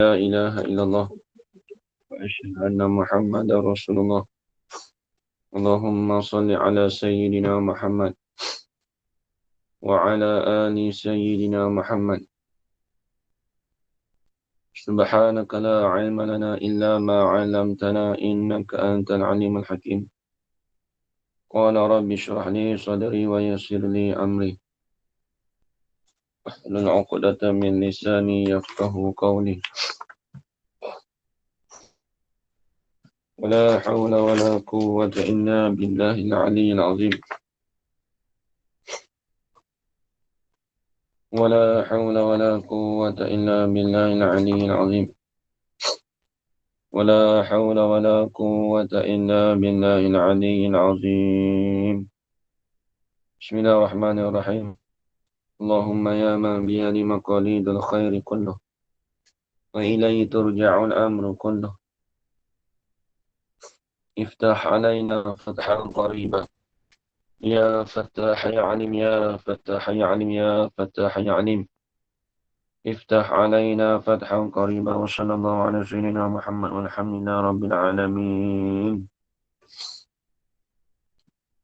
لا إله إلا الله وأشهد أن محمدا رسول الله. اللهم صل على سيدنا محمد وعلى آل سيدنا محمد. سبحانك لا علم لنا إلا ما علمتنا إنك أنت العليم الحكيم. قال رب اشرح لي صدري ويسر لي أمري واحلل عقدة من لساني يفقه قولي. ولا حول ولا قوة إلا بالله العلي العظيم. ولا حول ولا قوة إلا بالله العلي العظيم. ولا حول ولا قوة إلا بالله العلي العظيم. بسم الله الرحمن الرحيم. اللهم يا من بيد مقاليد الخير كله وإليه ترجع الأمر كله، افتح علينا فتحا قريبا يا فتاح يا عليم يا فتاح يا عليم يا فتاح يا عليم. افتح علينا فتحا قريبا. وصلى الله على سيدنا محمد والحمد لله رب العالمين.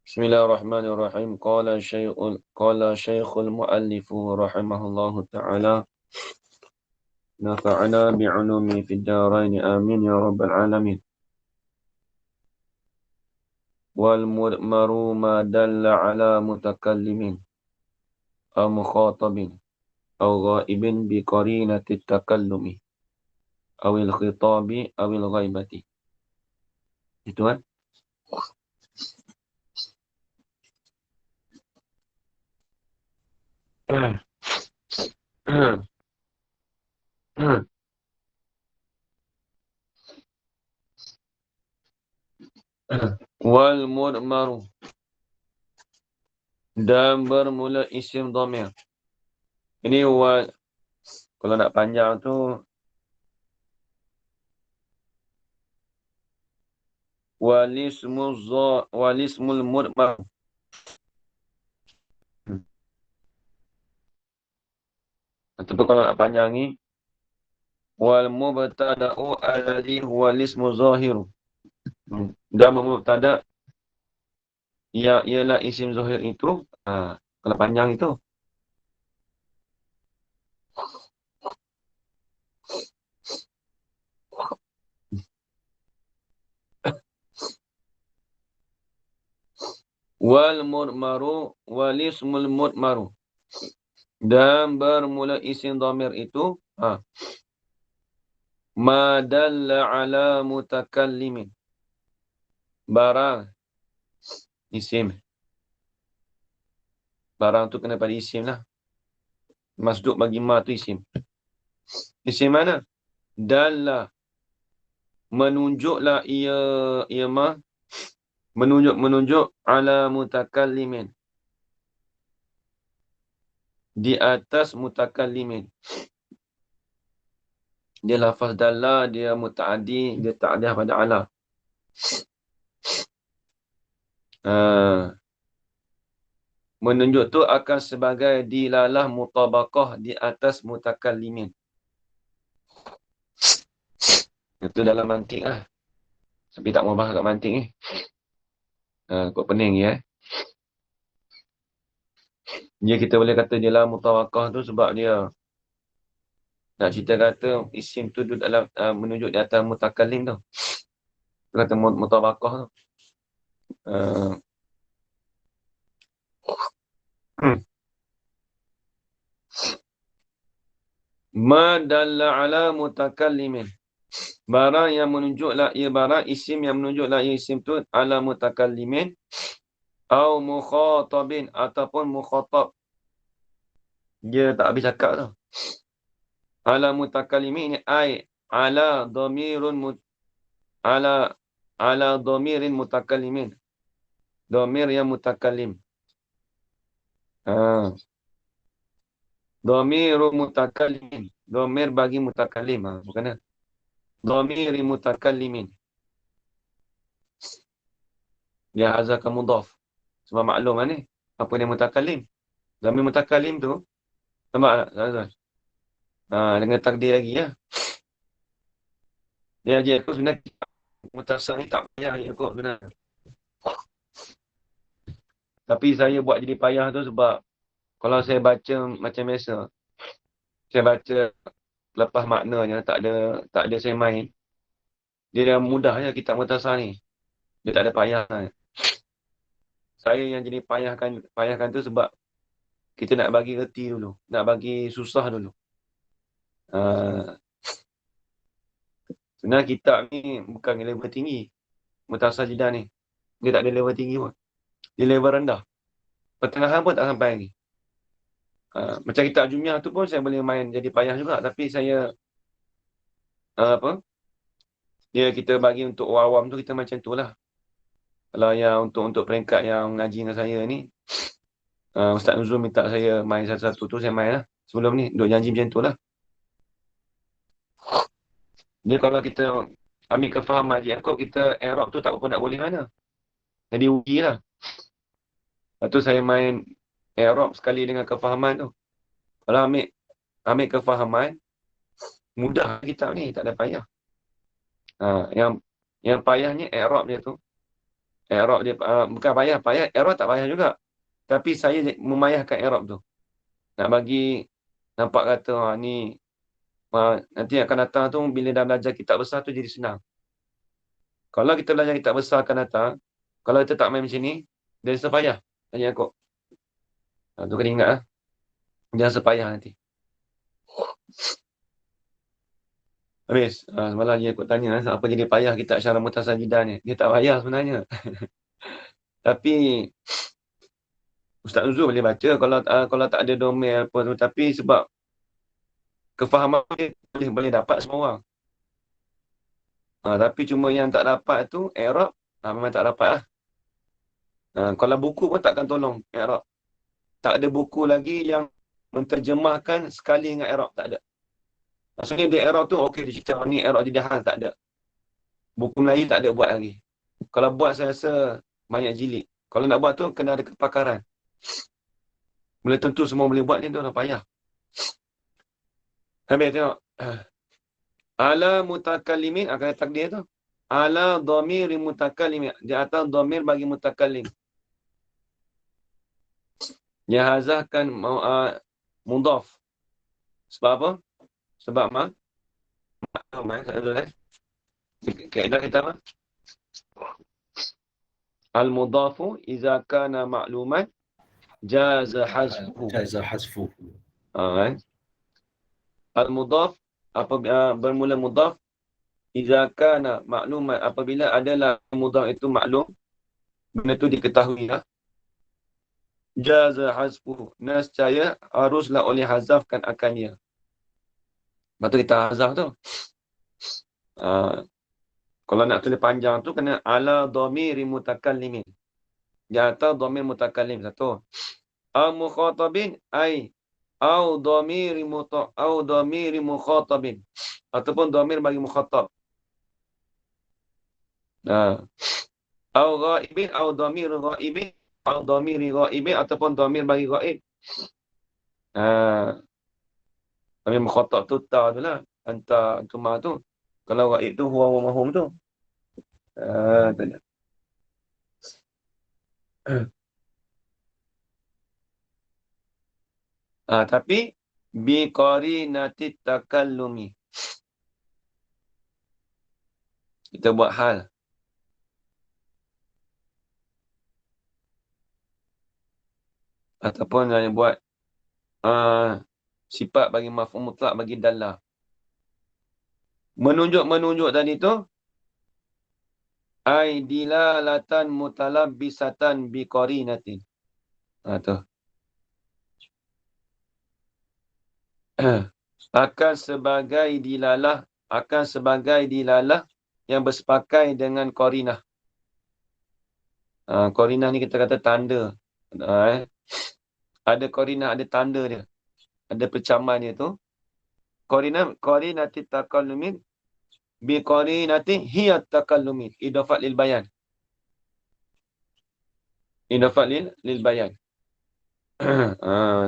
بسم الله الرحمن الرحيم. قال شيخ المؤلف رحمه الله تعالى: نفعنا بعلومه في الدارين آمين يا رب العالمين. والمؤمر ما دل على متكلم أو مخاطب أو غائب بقرينة التكلم أو الخطاب أو الغيبة. Itu kan? Wal mudmaru, dan bermula isim dhamir. Ini kalau nak panjang tu walismul mudmar. Tapi kalau nak panjang ni wal mubtada'u alladhi huwa lismu zahir. Dan mubtada' ya ialah isim zahir itu. Kalau panjang itu wal mudmaru walismul mudmaru, dan bermula isim dhamir itu ma dalla ala mutakallimin, barang isim. Barang tu kena pada isim lah. Masduk bagi ma tu isim. Isim mana? Dalla, menunjuklah ia ma, menunjuk ala mutakallimin, di atas mutakallimin. Dia lafaz dalla, dia mutaaddi, dia ta'diyah pada ala. Menunjuk tu akan sebagai dilalah mutabaqah di atas mutakallimin. Itu dalam mantik lah. Tapi tak mau bahas kat mantik ni. Kok pening ya. Dia kita boleh kata dia lah mutabaqah tu sebab dia nak cerita kata isim tu dalam menunjuk di atas mutakallim tu. Kata mutabaqah tu. Ma dalla ala mutakallimin, barang yang menunjuklah ia barang isim yang menunjuklah ia isim tu ala mutakallimin au mukhatabin, ataupun mukhatab, dia tak habis cakap tu. Ala mutakallimin ni ai ala dhamirun ala dhamirin mutakallimin, dhamir yang mutakallim. Dhamirun mutakallimin, dhamir bagi mutakallim. Bukan dhamiri mutakallimin. Ya hazaka mudhaf. Sebab maklum kan ni, apa dia mutakallim. Dhamir mutakallim tu, nampak tak? Dengan takdir lagi ya. Dia ajar aku sebenarnya mutasar ni tak payah je kot sebenarnya. Tapi saya buat jadi payah tu sebab kalau saya baca macam biasa, saya baca lepas maknanya, tak ada saya main. Dia dah mudah je kitab mutasar ni. Dia tak ada payah. Saya yang jadi payahkan tu sebab kita nak bagi reti dulu. Nak bagi susah dulu. Sebenarnya kitab ni bukan level tinggi. Mutasar Jidah ni. Dia tak ada level tinggi pun. Dia level rendah. Pertengahan pun tak sampai lagi. Macam kitab Jumiah tu pun saya boleh main jadi payah juga. Tapi saya, apa? Dia kita bagi untuk orang awam tu kita macam tu lah. Kalau yang untuk peringkat yang mengaji dengan saya ni, Ustaz Nuzul minta saya main satu-satu tu, saya main lah. Sebelum ni, duk janji macam tu lah. Dia kalau kita ambil kefahaman Haji Yaakob, kita Arab tu tak apa nak boleh mana. Jadi uji lah. Lepas tu saya main Arab sekali dengan kefahaman tu. Kalau ambil kefahaman, mudah kitab ni, tak ada payah. Yang payahnya Arab dia tu. Arab dia, bukan payah, Arab tak payah juga. Tapi saya memayahkan Arab tu. Nak bagi nampak kata, ni nanti akan datang tu, bila dah belajar kitab besar tu jadi senang. Kalau kita belajar kitab besar akan datang, kalau kita tak main macam ni, dia rasa payah. Tanya aku. Tu kena ingat lah. Jangan sepayah nanti. Habis. Semalam dia aku tanya, apa jadi payah kitab Syarah Mukhtasar Jidah ni. Dia tak payah sebenarnya. Tapi, Ustaz Nuzul boleh baca kalau tak ada domain apa tu. Tapi sebab kefahaman dia boleh dapat semua orang. Tapi cuma yang tak dapat tu, Arab, memang tak dapat lah. Kalau buku pun takkan tolong Arab. Tak ada buku lagi yang menterjemahkan sekali dengan Arab. Tak ada. Maksudnya di Arab tu, okey, dia cerita ni Arab di Dahan, tak ada. Buku Melayu tak ada buat lagi. Kalau buat, saya rasa banyak jilid. Kalau nak buat tu, kena ada kepakaran. Boleh tentu semua boleh buat ni, tu dah payah. Habis tengok. Ala mutakallimin, akan ada takdir tu. Ala dhamiri mutakallimin. Di atas dhamir bagi mutakallim. Yahazahkan mudhaf. Sebab apa? Sebab kaedah kita apa? Al-mudhafu iza kana ma'luman jaza hazfuhu. Jaza hasfuhu. Kan? Al-mudhaf bermula mudhaf iza kana ma'luman, apabila adalah mudhaf itu maklum, benda itu diketahui lah. Jaza hazfuhu, nescaya haruslah oleh hazafkan akannya. Lepas tu kita hazaf tu. Kalau nak tulis panjang tu kena ala dhamiri mutakallimin. Di atas dhamir mutakallim satu. Al-mukhatabin ai au dhamiri mukhatabin, ataupun dhamir bagi mukhatab. Au ghaibin au dhamir ghaibin au dhamiri ghaibin, ataupun dhamir bagi ghaib. Dhamir mukhatab tu ta tu lah, anta antuma tu. Kalau ghaib tu huwa wa mahum tu. Tanya. Tapi bi qarinati takallumi. Kita buat hal. Ataupun buat sifat bagi maf'ul mutlak bagi dallah. Menunjuk tadi tu ai dilalatan mutalabbisatan bi qarinatin. Tu. Akan sebagai dilalah yang bersepakai dengan qarinah. Qarinah ni kita kata tanda. Ada qarinah, ada tanda dia. Ada percaman dia tu. Qarinati takallumin bi qarinati hiya takallumin. Idafat lil bayan. Idafat lil bayan.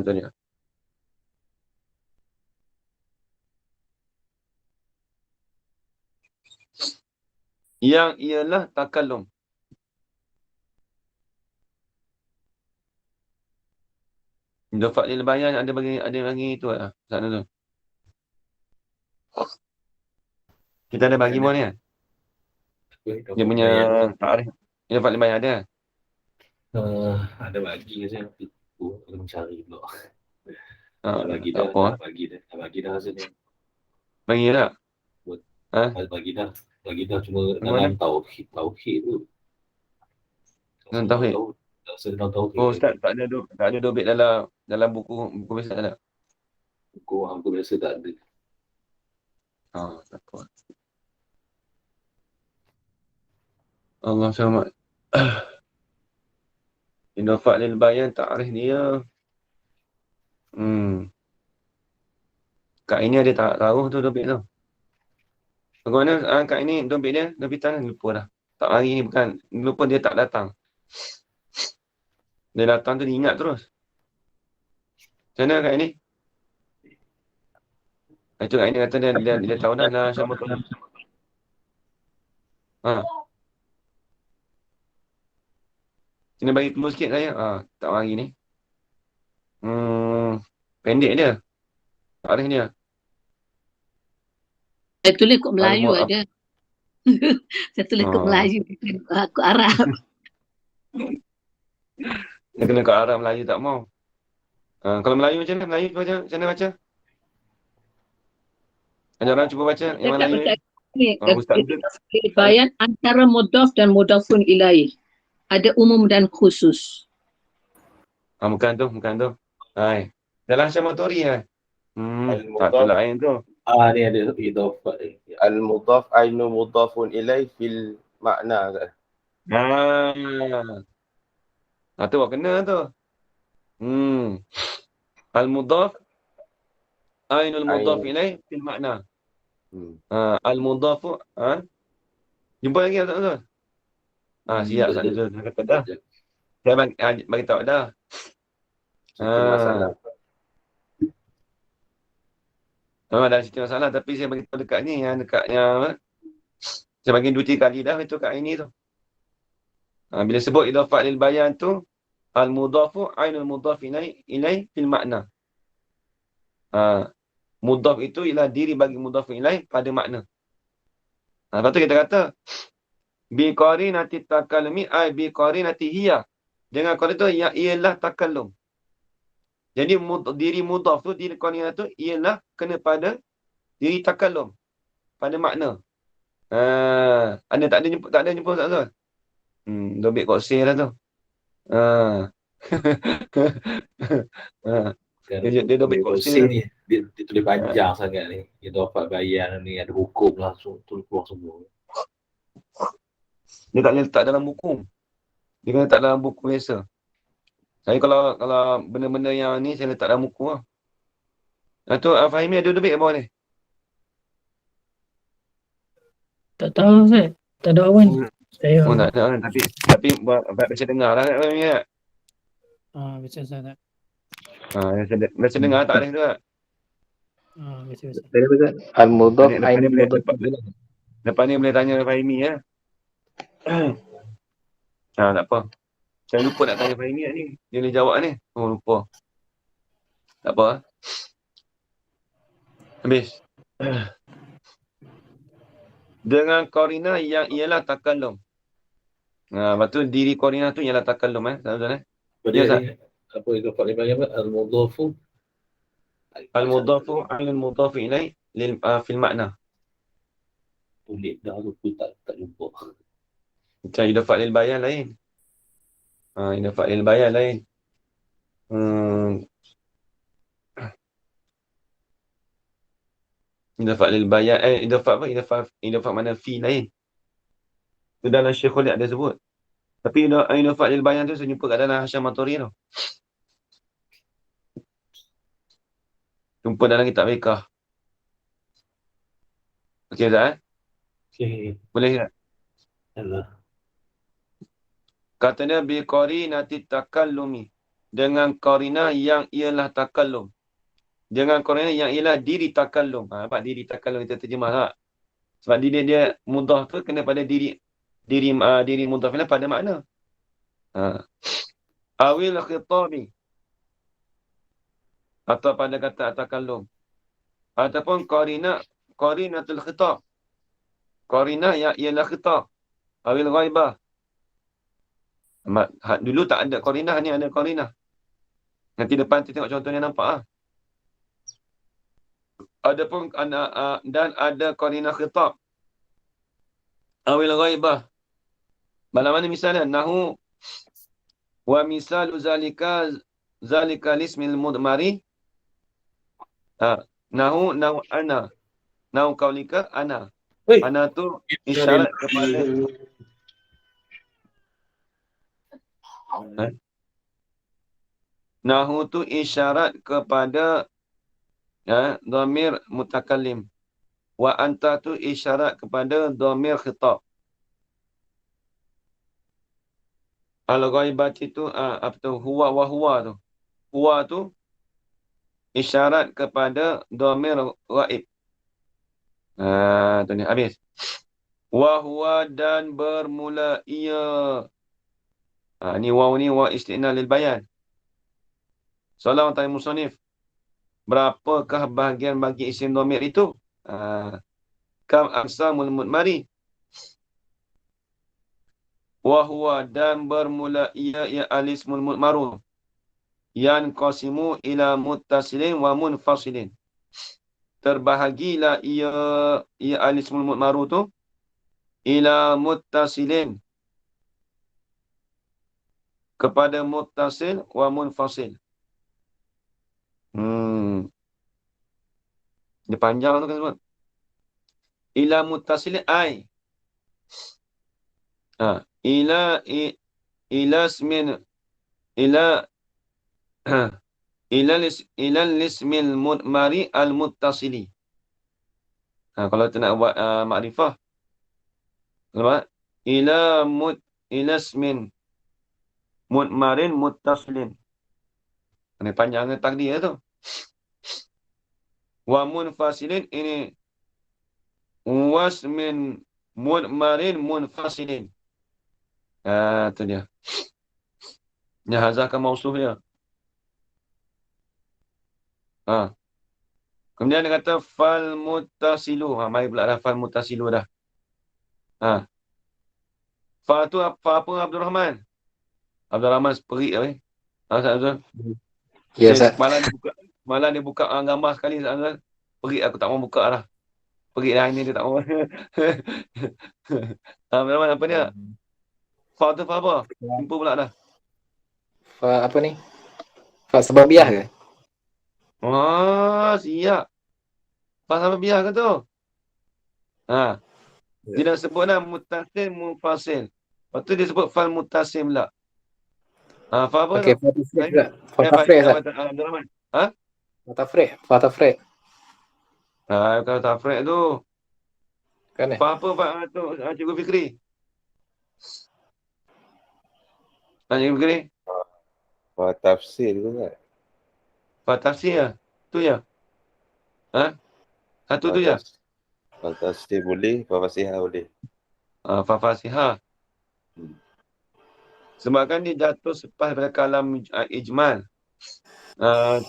Tu dia. yang ialah takallum. Idafat lil bayan ada bagi itu lah. Sana tu. Kita ada bagi Ada. ni kan? Dia Dapat punya bayan. tarikh. Idafat lil bayan ada. Ada bagi saya. Aku mencari dulu. Ha, Dah bagi tak dah. apa. Dah bagi dah. Dah bagi dah rasanya. Bagi tak? Buat Ha? bagi dah. Bagi dah cuma Bagi mana? dalam tauhid tu. Dalam tauhid. Tak senang tauhid Oh, Ustaz lagi. tak ada dobit dalam buku biasa tak ada. Buku aku biasa tak ada. Tak apa. Allah selamat. Idafat lil bayan tarikh dia. Kak ini ada tak taruh tu dobit tu. Bagaimana Kak ini dobit dia? Dobit tangan lupa dah. Tak hari ni bukan. Lupa dia tak datang. Dia datang tu dia ingat terus. Macam mana Kak ini? Itu Kak ini kata dia tahu dah lah sama tu. Ha. Kena bagi tunggu sikit saya. Tak hari ni. Pendek dia. Tarikh dia. Saya tulis kod Melayu Al-Mu'af. ada. Saya tulis kod Melayu. Kod Arab. Dia kena kat Arab Melayu tak mau. Kalau Melayu macam mana? Melayu macam mana baca? Ajaran cuba baca yang Cakap Melayu ni. macam Ustaz ni. Bayan antara mudhaf dan mudhafun ilaih. Ada umum dan khusus. bukan tu. Hai. Dalam Syamatori kan? Tak tu lain tu. Ni ada idafat. Al-mudhaf ainu mudhafun ilaih fil makna ke? Tu buat kena tu. Al-mudhaf ainul mudhaf ilaih fil makna. Al-mudhaf jumpa lagi tak betul? Siap satu tu. Kata dah. Saya bagi tahu dah. Masalah. Memang ada cerita masalah tapi saya bagi tahu dekat ni yang saya bagi 2-3 kali dah itu kat ini tu. Bila sebut idafat lil bayan tu al-mudhafu ainul mudhaf ilaih fil makna. Mudhaf itu ialah diri bagi mudhaf ilaih pada makna. Lepas tu kita kata bi qarinati takallumi ai bi qarinati hiya. Dengan qarin tu yang ialah takallum. Jadi diri mudhaf tu diri qarinah tu ialah kena pada diri takallum pada makna. Ada tak ada jumpa tak tu? Dobit koksir lah tu. Dia dobit koksir ni. Dia tulis panjang sangat ni. Idafat bayan ni ada hukum langsung tulis keluar semua. Dia tak boleh letak dalam buku. Dia kena letak dalam buku biasa. Saya kalau benda-benda yang ni saya letak dalam buku lah. Tu Fahimi ada dobit ke bawah ni? Tak tahu saya. Tak ada awan. Saya. Tak ada kan. Tapi baca dengar lah kat Fahimi tak? Baca saya tak. Baca dengar tak ada tu tak? Baca. Al-mudhaf ainu mudhaf. Lepas ni boleh tanya Fahimi ya. Tak apa. Saya lupa nak tanya Fahimi ni. Dia boleh jawab ni. Lupa. Tak apa. Habis. Dengan qarina yang ialah takallum. Lepas tu diri qarina tu ialah takallum Betul Ya, apa idafat lil bayan al-mudhafu al-mudhafu al-mudhaf ilaih fil makna. Tulis dah tu tak jumpa. Macam idafat lil bayan lain. Idafat lil bayan lain. Idafat lil bayan idafat apa? Idafat mana fi lain. Tu dalam Syekhul ada sebut. Tapi idafat lil bayan tu saya jumpa kat dalam Hasyam Maturi tu. Jumpa dalam kitab Fiqh. Okey tak Okey. Boleh tak? Yalah. Katanya bi qarinati takallumi. Dengan qarinah yang ialah takallum. Dengan qarinah yang ialah diri takallum. Nampak diri takallum kita terjemah tak? Sebab dia mudhaf tu kena pada diri mudhaf ilaih pada makna. Awil khitabi, atau pada kata takallum, ataupun qarinatul khitab. Qarinah yang ialah khitab. Awil ghaibah. Dulu tak ada qarinah, ni ada qarinah. Nanti depan kita tengok contohnya nampak ah. Adapun dan ada qarinah khitab. Awil ghaibah. Mana misalnya nahu wa misalu zalika lismil mudmari. Nahu ana. Nahu qaulika ana. Weh. Ana tu isyarat kepada nahu tu isyarat kepada dhamir mutakallim. Wa anta tu isyarat kepada dhamir khitab. Al-ghaibat itu apa tu? Huwa wa huwa tu. Huwa tu isyarat kepada dhamir ghaib. Tu ni habis. Wa huwa dan bermula ia. Ni waw ni wa istinal lil bayan. Soalan tanya musannif. Berapakah bahagian bagi isim dhamir itu? Kam aqsamul mudmari. Wa huwa dan bermula ia alismul mudmaru. Yan qasimu ila muttasilin wa munfasilin. Terbahagilah ia alismul mudmaru tu ila muttasilin, kepada muttasil wa munfasil. Dia panjang tu kan sebut. Ila muttasilin ai. Ila ismin ila lismil mudmari al muttasili. Kalau tu nak buat makrifah, ila ismin mudmarin muttasilin. Ini panjangnya takdir tu. Wa munfasilin ini wasmin mudmarin munfasilin. Tu dia. Ni hazahkan mausuf dia. Kemudian dia kata fal muttasilu. Mari pula dah fal muttasilu dah. Fa tu apa Abdul Rahman? Abdul Rahman seperik apa? Ustaz Azul. Ya, Ustaz. Malam dia buka gambar sekali, Ustaz Azul. Perik aku tak mau buka dah. Perik dah ini dia tak mau. Abdul Rahman apa dia? Fa tu fa apa? Jumpa pula dah. Fa apa ni? Fa sababiah ke? Siap. Fa sababiah ke tu? Dia dah sebut dah muttasil munfasil. Lepas tu dia sebut fal muttasim pula. Fa apa Okey, tu? fa tafrih pula. Fa tafrih, Ustaz. Abdul Rahman. Fa tafrih. Kalau tafrih tu. Kan eh? Fa apa Pak tu? Cikgu Fikri. Cikgu Fikri. Fa tafsir ke tak? Fa tafsir ya? Tu ya? Satu tu ya? Fa tafsir boleh, fa fasihah boleh. Fa fasihah. Sebab kan dia jatuh selepas pada kalam ijmal.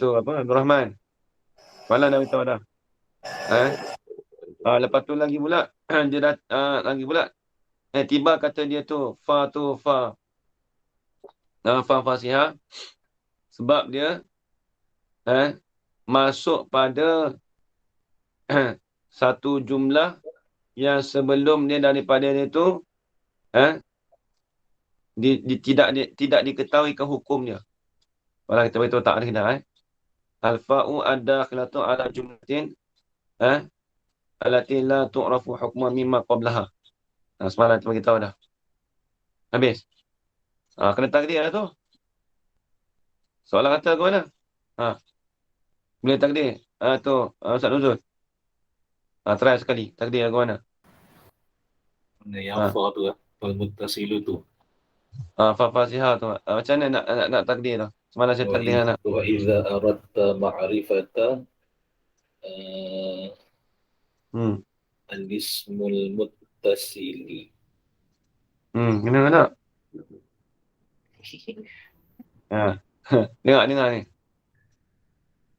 Tu apa? Abdul Rahman. Malam dah beritahu dah. Lepas tu lagi pula. Dia dah lagi pula. Tiba kata dia tu. Fa tu fa. Fa fasihah. Sebab dia masuk pada satu jumlah yang sebelum dia daripada dia tu tidak diketahui ke hukumnya. Kalau kita beritahu tak ada dah. Al-fa'u ad-dakhilatu ala jumlatin allati la tu'rafu hukman mimma qablaha. Semalam kita beritahu dah. Habis. Kena takdir lah tu. Soalan kata ke mana? Boleh takdir. Tu Ustaz Nuzul. Try sekali. Takdir ke mana? Yang fa tu lah. Fal muttasilu tu. Fa fasihah tu. Macam mana nak takdir tu? Semalam saya takdir anak. Wa idza aradta ma'rifata Al-ismul muttasili. Kena tak? Ha. Dengar ni.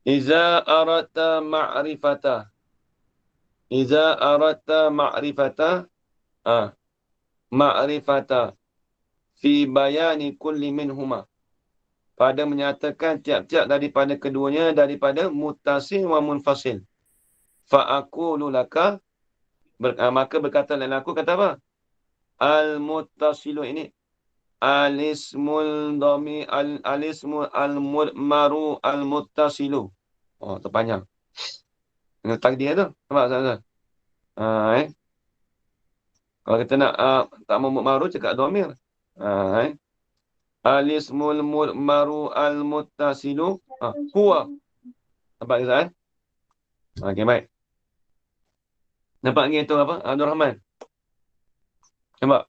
Iza arata ma'rifata. Iza arata ma'rifata. Ha. Ma'rifata. Fi bayani kulli minhuma. Pada menyatakan tiap-tiap daripada keduanya daripada muttasil wa munfasil. Fa'akulu laka. Maka berkata lain aku kata apa? Al-muttasilu ini. Alismul dhami alismul al-mudmaru al-muttasilu. Oh, terpanjang. Dengan takdir tu. Nampak tak? Kalau kita nak tak mudmaru cakap dhamir. Alismul mudmaru al-muttasilu. Huwa. Nampak ke Zahid? Okey, baik. Nampak ni tu apa? Abdul Rahman. Nampak?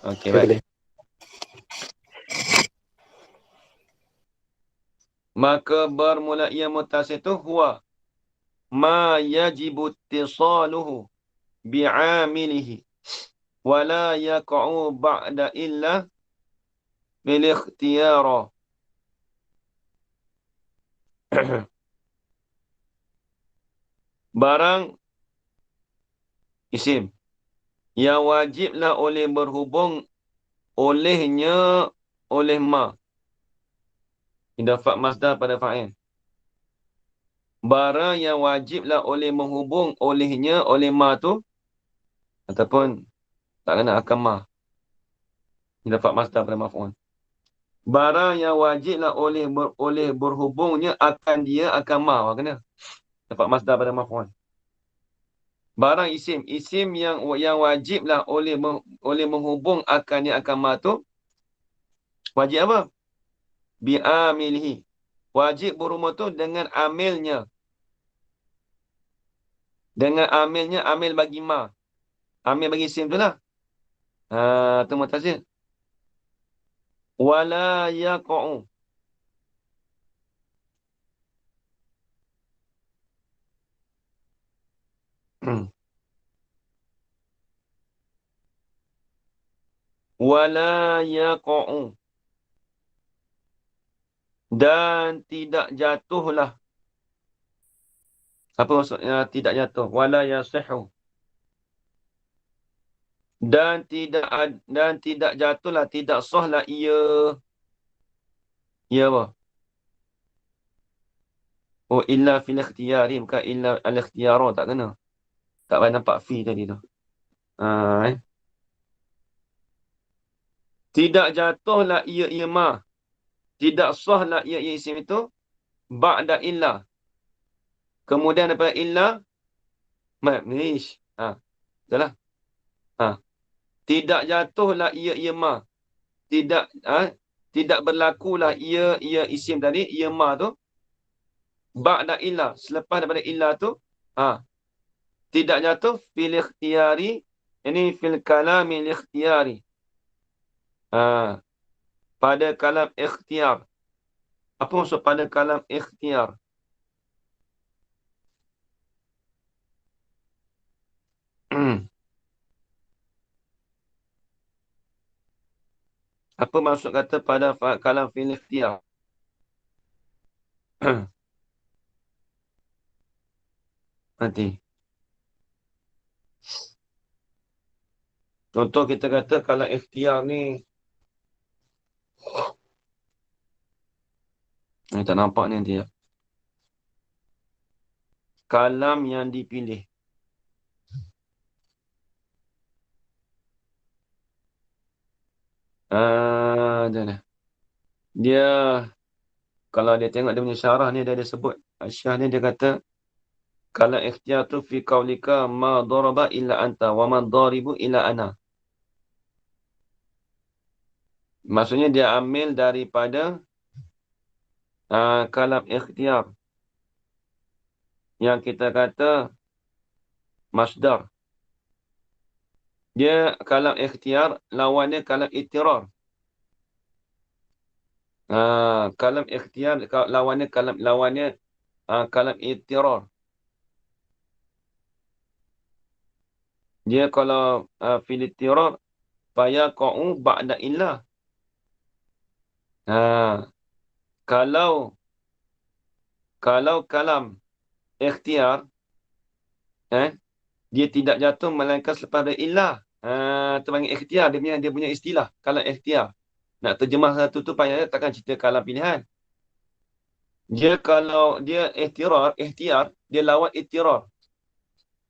Okey, baik. Boleh. Maka bermula ia muttasil itu huwa ma yajibu ittisaluhu bi'amilihi wa la yaqa'u ba'da illa bil ikhtiyara. Barang isim yang wajiblah oleh berhubung olehnya oleh ma. Idafat masdar pada fa'il. Barang yang wajiblah oleh menghubung olehnya oleh ma tu ataupun tak kena akan ma. Idafat masdar pada maf'ul. Barang yang wajiblah oleh berhubungnya akan dia akan ma. Kena. Idafat masdar pada maf'ul. Barang isim yang wajiblah oleh menghubung akannya akan ma tu wajib apa? Bi'amilihi. Wajib berhubung tu dengan amilnya. Dengan amilnya, amil bagi ma. Amil bagi isim tu lah. Tu muttasil. Wala yaqa'u. Wala yaqa'u. Dan tidak jatuhlah. Apa maksudnya tidak jatuh? Wala yasihu. Dan tidak jatuhlah, tidak sahlah ia. Ia apa? Oh, illa fil ikhtiyari, bukan illa al-ikhtiyara, tak kena. Tak payah nampak fi tadi tu. Tidak jatuhlah ia ma. Tidak sahlah ia isim itu ba'da illa. Kemudian daripada illa mabnish. Betul lah. Tidak jatuhlah ia ma. Tidak berlakulah ia isim tadi, ia ma tu ba'da illa. Selepas daripada illa tu tidak jatuh fil ikhtiyari, ini fil kalamil ikhtiyari. Pada kalam ikhtiyar. Apa maksud pada kalam ikhtiyar? Apa maksud kata pada kalam fil ikhtiyar? Nanti. Contoh kita kata kalam ikhtiyar ni. Tak nampak ni nanti ya. Kalam yang dipilih. Dia kalau dia tengok dia punya syarah ni dia sebut. Syarah ni dia kata kalam ikhtiyar tu fi qaulika ma daraba illa anta wa ma daribu illa ana. Maksudnya dia ambil daripada kalam ikhtiyar yang kita kata masdar. Dia kalam ikhtiyar lawannya kalam ittirar. Kalam ikhtiyar lawannya kalam ittirar. Dia kalau fil ittirar fayaqa'u ba'da illah. Ha, kalau kalam ikhtiar, dia tidak jatuh melainkan selepas ada illah. Tu panggil ikhtiar, dia punya istilah kalam ikhtiar. Nak terjemah satu tu payah takkan cerita kalam pilihan. Dia kalau dia ikhtiar, dia lawan ittirar.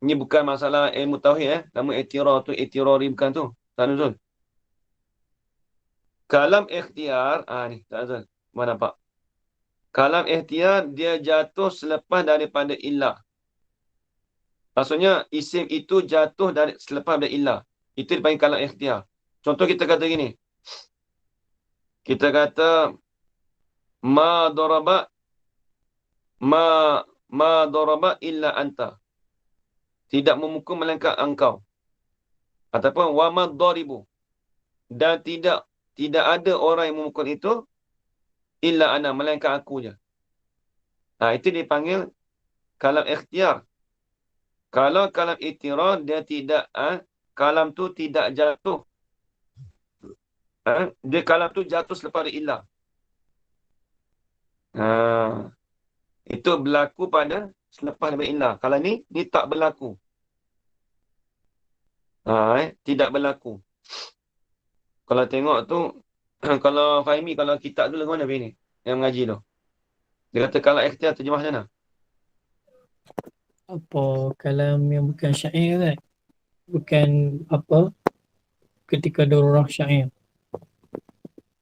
Ini bukan masalah ilmu tauhid Nama ittirar tu ittirari bukan tu. Tak Nuzul. Kalam ikhtiar, ni tak Nuzul. Mana nampak? Kalam ikhtiar dia jatuh selepas daripada illah. Maksudnya isim itu jatuh selepas daripada illah. Itu dipanggil kalam ikhtiar. Contoh kita kata gini. Kita kata ma daraba illa anta. Tidak memukul melainkan engkau. Ataupun wa ma daribu. Dan tidak ada orang yang memukul itu illa ana, melainkan aku je. Itu dipanggil kalam ikhtiar. Kalau kalam ittirar, dia tidak, kalam tu tidak jatuh. Dia kalam tu jatuh selepas illah. Itu berlaku pada selepas daripada illah. Kalau ni tak berlaku. Tidak berlaku. Kalau tengok tu, kalau Fahimi, kalau kitab dulu mana ni? Yang mengaji tu. Dia kata kalau ikhtiar terjemah macam mana? Apa kalam yang bukan syair kan? Bukan apa ketika darurah syair.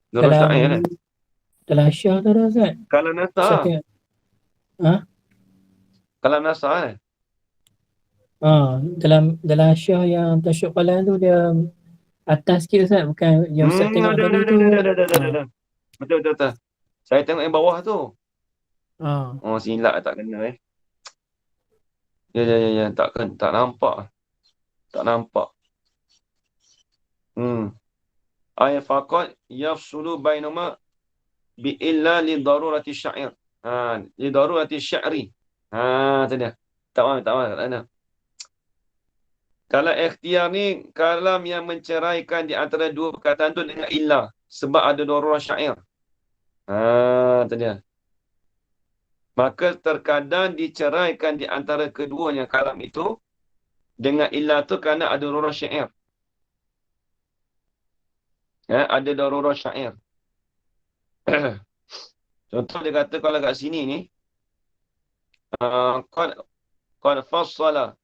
Darurah syair kan? Dalam syah tu dah Ustaz. Kalau nasar. Kalau nasar kan? Dalam syah yang tasyuk qalam tu dia atas sikit Ustaz, bukan yang Ustaz tengok tadi tu. Betul. Saya tengok yang bawah tu. Silap tak kena Ya, tak nampak. Tak nampak. Ay faqat yafsulu bainama bi illa li darurati syair. Li darurati sya'ri. Tu dia. Tak mana. Kalau ikhtiar ni kalam yang menceraikan di antara dua perkataan tu dengan illah sebab ada darurah syair. Tu dia. Maka terkadang diceraikan di antara keduanya kalam itu dengan illah tu kerana ada darurah syair. Ada darurah syair. Contoh dia kata kalau kat sini ni qad fassala,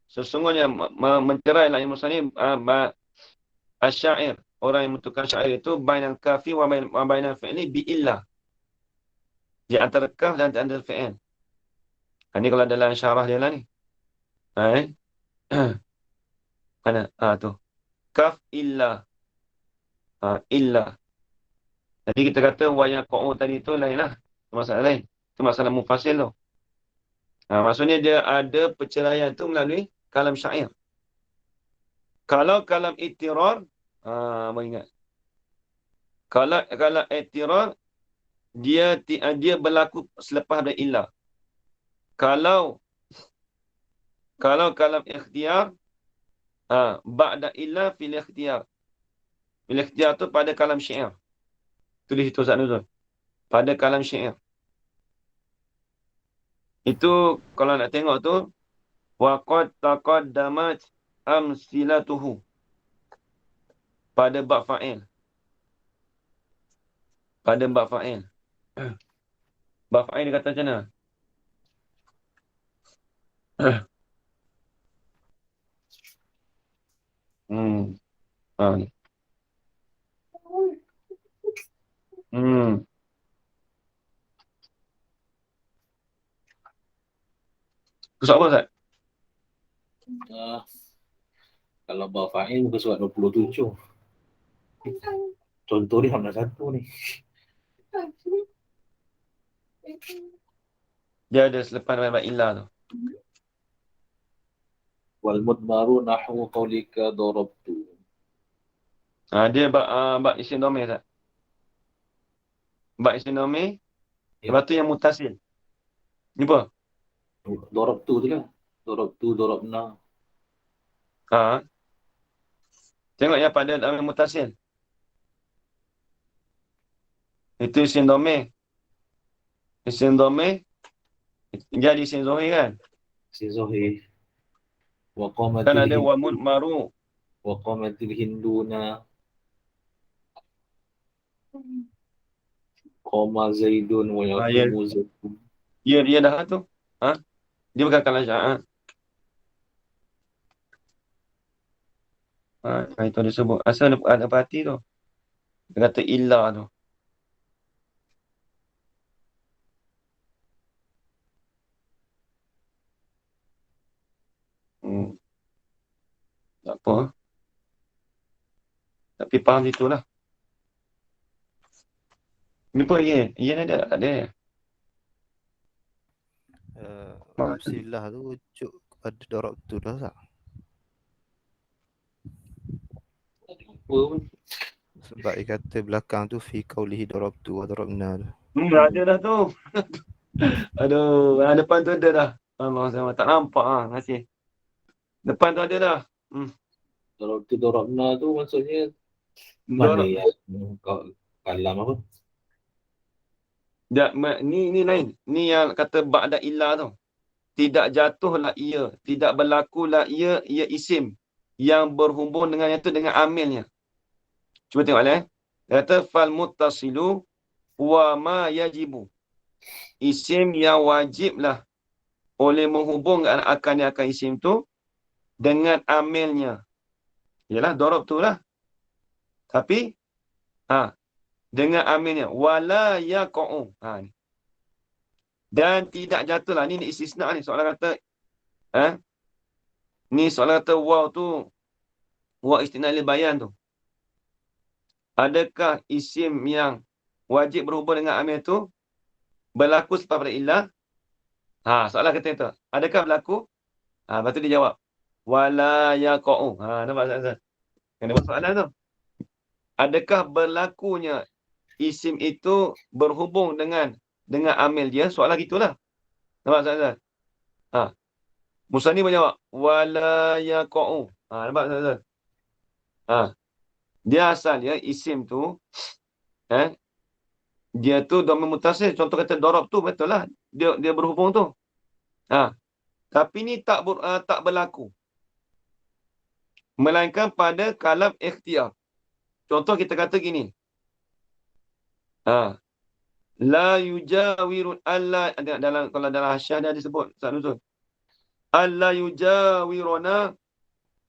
sesungguhnya mencerai lah yang musani asyair, orang yang menentukan syair itu bainal kafi wa bainal fi'li bi illah, di antara kaf dan antara fi'il. Ini kalau dalam syarah dia lah ni. Mana? Tu. Kaf illah. Illah. Jadi kita kata wa yaqa'u tadi tu lain lah. Masalah lain. Itu masalah mufasil tu. Maksudnya dia ada perceraian tu melalui kalam syair. Kalau kalam ittirar, ingat. Kalau ittirar, dia berlaku selepas dari illah. Kalau kalam ikhtiar, ba'da illah fil ikhtiar. Fil ikhtiar tu pada kalam syair. Tulis itu Ustaz Nuzul. Pada kalam syair. Itu kalau nak tengok tu, waqad taqaddamat amsilatuhu. Pada bab fa'il. Pada bab fa'il. Bab fa'il dia kata macam mana? Ni. Susah apa Ustaz? Kalau bab fa'il muka surat 27. Contoh dia hamba satu ni. Dia ada selepas bab illah tu. Wal mudmaru nahwu qawlika darabtu. Dia bab isim domir Ustaz. Bab isim domir. Lepas tu yang mutasil. Ni apa? Darabtu tu kan. Darabtu, darabna. Ha. Tengok yang pada amil mutasil. Itu isim domir. Isim domir jadi isim zohir kan? Si Zohir. Kan ada wa maru. Waqamatil hinduna. Qama Zaidun wa Ya. yaqumu Zaidun. Dia dah tu. Ha? Dia bukan kalam sya'a. Itu dia sebut. Asal ada parti tu. Dia kata illa tu. Tak apa. Tapi faham itulah. Ni pun ya ada. Silah tu rujuk kepada dorab tu dah tak? Sebab dia kata belakang tu fi qaulihi dorab tu wa dorabna tu. Ada dah tu. Aduh, depan tu ada dah. Allah SWT. Tak nampak masih. Depan tu ada dah. Dorabna tu maksudnya mana yang kalam apa? Ni lain. Ni yang kata ba'da illa tu. Tidak jatuhlah ia. Tidak berlakulah ia isim. Yang berhubung dengan itu dengan amilnya. Cuba tengok lah. Dia kata fal muttasilu wa ma yajibu. Isim yang wajiblah oleh menghubungkan akan isim tu dengan amilnya. Yalah, dorab tu lah. Tapi, dengan amilnya. Wala yaqa'u. Ni. Dan tidak jatuhlah. Ni istisna ni. Soalan kata, ni soalan kata waw tu, waw istisna lil bayan tu. Adakah isim yang wajib berhubung dengan amil tu berlaku selepas pada illah? Soalan kata itu. Adakah berlaku? Lepas tu dia jawab. Wala yaqa'u. Nampak tak? Kenapa soalan tu? Adakah berlakunya isim itu berhubung dengan amil dia? Soalan gitulah. Nampak tak? Musannif menjawab. Wala yaqa'u. Nampak tak? Dia asal dia isim tu dia tu dhamir mutasil. Contoh kata darab tu betul lah. Dia berhubung tu. Tapi ni tak berlaku. Melainkan pada kalam ikhtiar. Contoh kita kata gini. La yujawirun alla kalau dalam hasyah dia disebut Ustaz Nuzul. Alla yujawiruna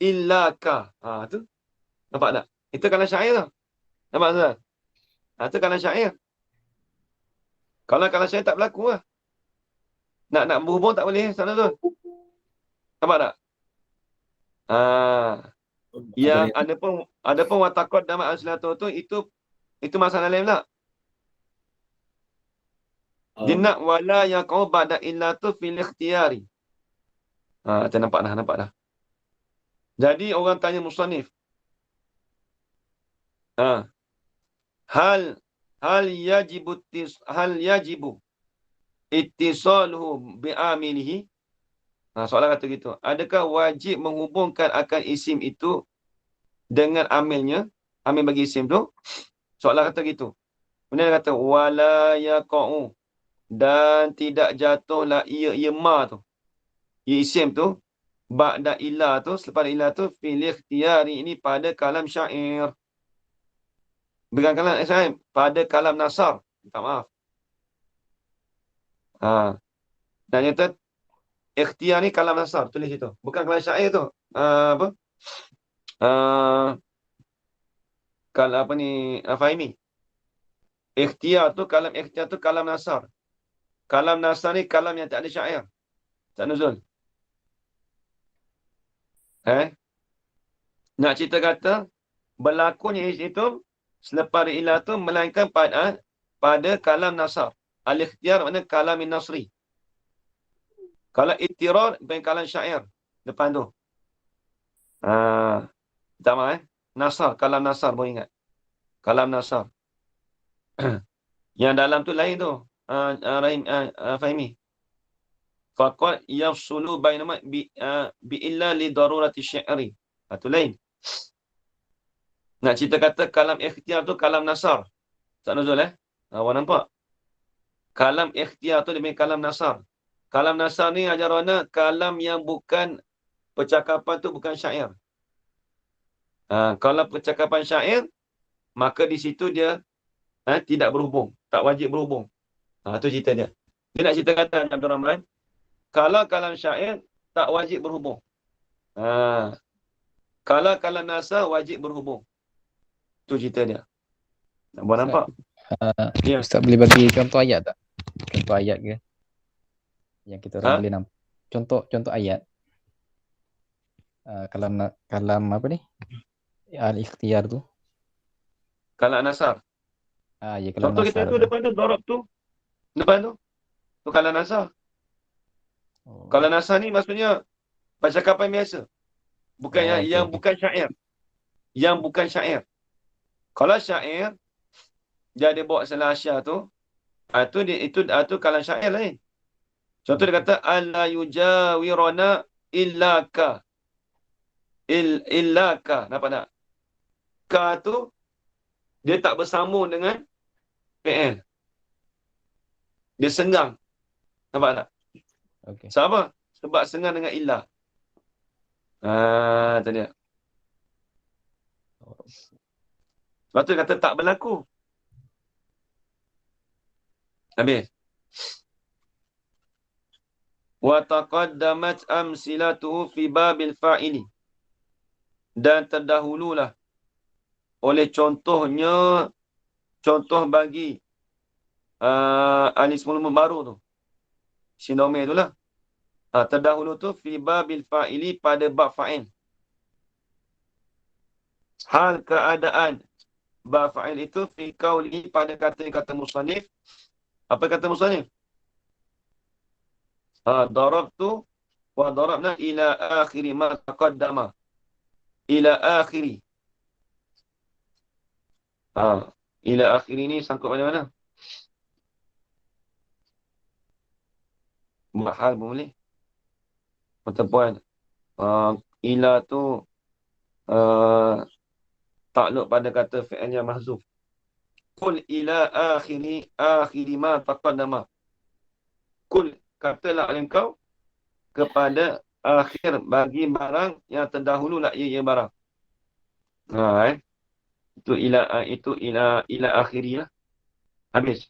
illa ka. Tu. Nampak tak? Itu kalam syair tu. Nampak tak? Itu kalam syair. Kalau kalam syair tak berlaku lah. Nak berhubung tak boleh Ustaz Nuzul. Nampak tak? Yang ada pun watakot dan ma'asilatu tu itu masalah lain pula. Dia nak wala yang kau ba'da illatu fil ikhtiyari. Kita nampak dah. Jadi orang tanya musannif. Hal yajibu ittisaluhu bi'amilihi. Soalan kata gitu. Adakah wajib menghubungkan akan isim itu dengan amilnya? Amil bagi isim tu. Soalan kata gitu. Kemudian dia kata wala yaqa'u. Dan tidak jatuhlah ia ma tu. Ia isim tu. Ba'da illa tu. Selepas illa tu. Fil ikhtiyari ini pada kalam syair. Bukan kalam syair. Pada kalam nasar. Minta maaf. Dan yang tu. Ikhtiar ni kalam nasar. Tulis itu. Bukan kalam syair tu. Kalau apa ni. Fahimi. Ikhtiar tu kalam nasar. Kalam nasar ni kalam yang tak ada syair. Tak nuzul. Nak cerita kata. Berlakunya itu. Selepas ilah tu. Melainkan pada kalam nasar. Al-ikhtiar makna kalamin nasri. Kalau ittirar, bukan kalam syair. Depan tu. Tak maaf Nasar, kalam nasar, boleh ingat. Kalam nasar. Yang dalam tu lain tu. Rahim, Fahimi. Faqad yafsulu bainama bi illa li darurati syi'ri. Itu lain. Nak cerita kata kalam ikhtiar tu kalam nasar. Tak Nuzul Awak nampak? Kalam ikhtiar tu demi kalam nasar. Kalam nasar ni ajarannya kalam yang bukan percakapan tu bukan syair. Kalau percakapan syair, maka di situ dia tidak berhubung. Tak wajib berhubung. Itu cerita dia. Dia nak cerita kata Abdul Rahman, kalau kalam syair, tak wajib berhubung. Kalau kalam nasar, wajib berhubung. Itu cerita dia. Buat nampak? Ya. Ustaz boleh bagi contoh ayat tak? Contoh ayat ke? Yang kita orang boleh nampak. Contoh ayat. Kalam apa ni? Al-ikhtiar tu. Kalam nasar. Ya kalam Contoh kita nasar tu depan tu, darab tu. Depan tu. Tu kalam nasar. Kalam nasar ni maksudnya percakapan biasa. Bukan yang bukan syair. Yang bukan syair. Kalau syair, dia ada bawa salah asya tu, itu kalam syair lain. Contoh dia kata, alla yujawirana illaka. Illaka. Nampak tak? Ka tu, dia tak bersambung dengan PL. Dia senggang. Nampak tak? Okay. Sebab Sebab senggang dengan illa. Tadi. Sebab tu dia kata tak berlaku. Habis. Wa taqaddamat amsilatuhu fi babil fa'ili. Dan terdahululah oleh contoh bagi alis mulmul baru tu. Sinome tu lah. Terdahulu tu fi babil fa'ili pada bab fa'il. Hal keadaan bab fa'il itu fi qauli pada kata musannif. Apa kata musannif? Darabtu wa darabna ila akhiri ma taqaddama. Ila akhiri. Ila akhiri ni sangkut macam mana? Mahal boleh. Pertemuan. Ila tu takluk pada kata fi'il yang mahzuf. Qul ila akhiri ma taqaddama. Qul, katalah engkau kepada akhir bagi barang yang terdahulu lah ia barang. Itu ila akhiri lah. Habis.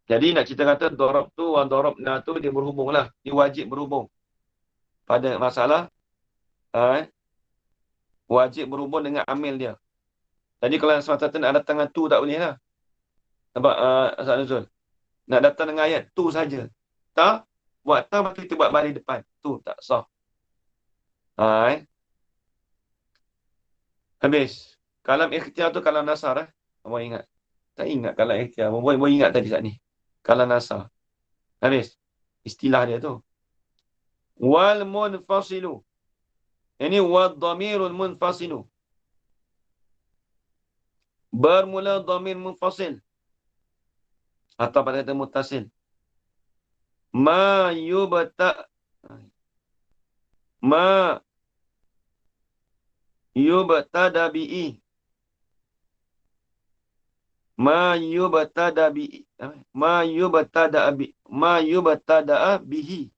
Jadi nak cerita kata darab tu wa darabna tu dia berhubung lah. Dia wajib berhubung. Pada masalah wajib berhubung dengan amil dia. Jadi kalau semata nak datang dengan tu tak boleh lah. Nampak Ustaz Nuzul? Nak datang dengan ayat tu saja. Tak? Buat tak, maka kita buat baris depan. Tu tak sah. Habis. Kalam ikhtiar tu kalam nasar. Abang ingat? Tak ingat kalam ikhtiar. Abang ingat tadi saat ni. Kalam nasar. Habis. Istilah dia tu. Wal munfasilu. Ini wad dhamirul munfasilu. Bermula dhamir munfasil. Atau pada kata mutasil. Ma yubtada bi'i. Ma yubtada bihi.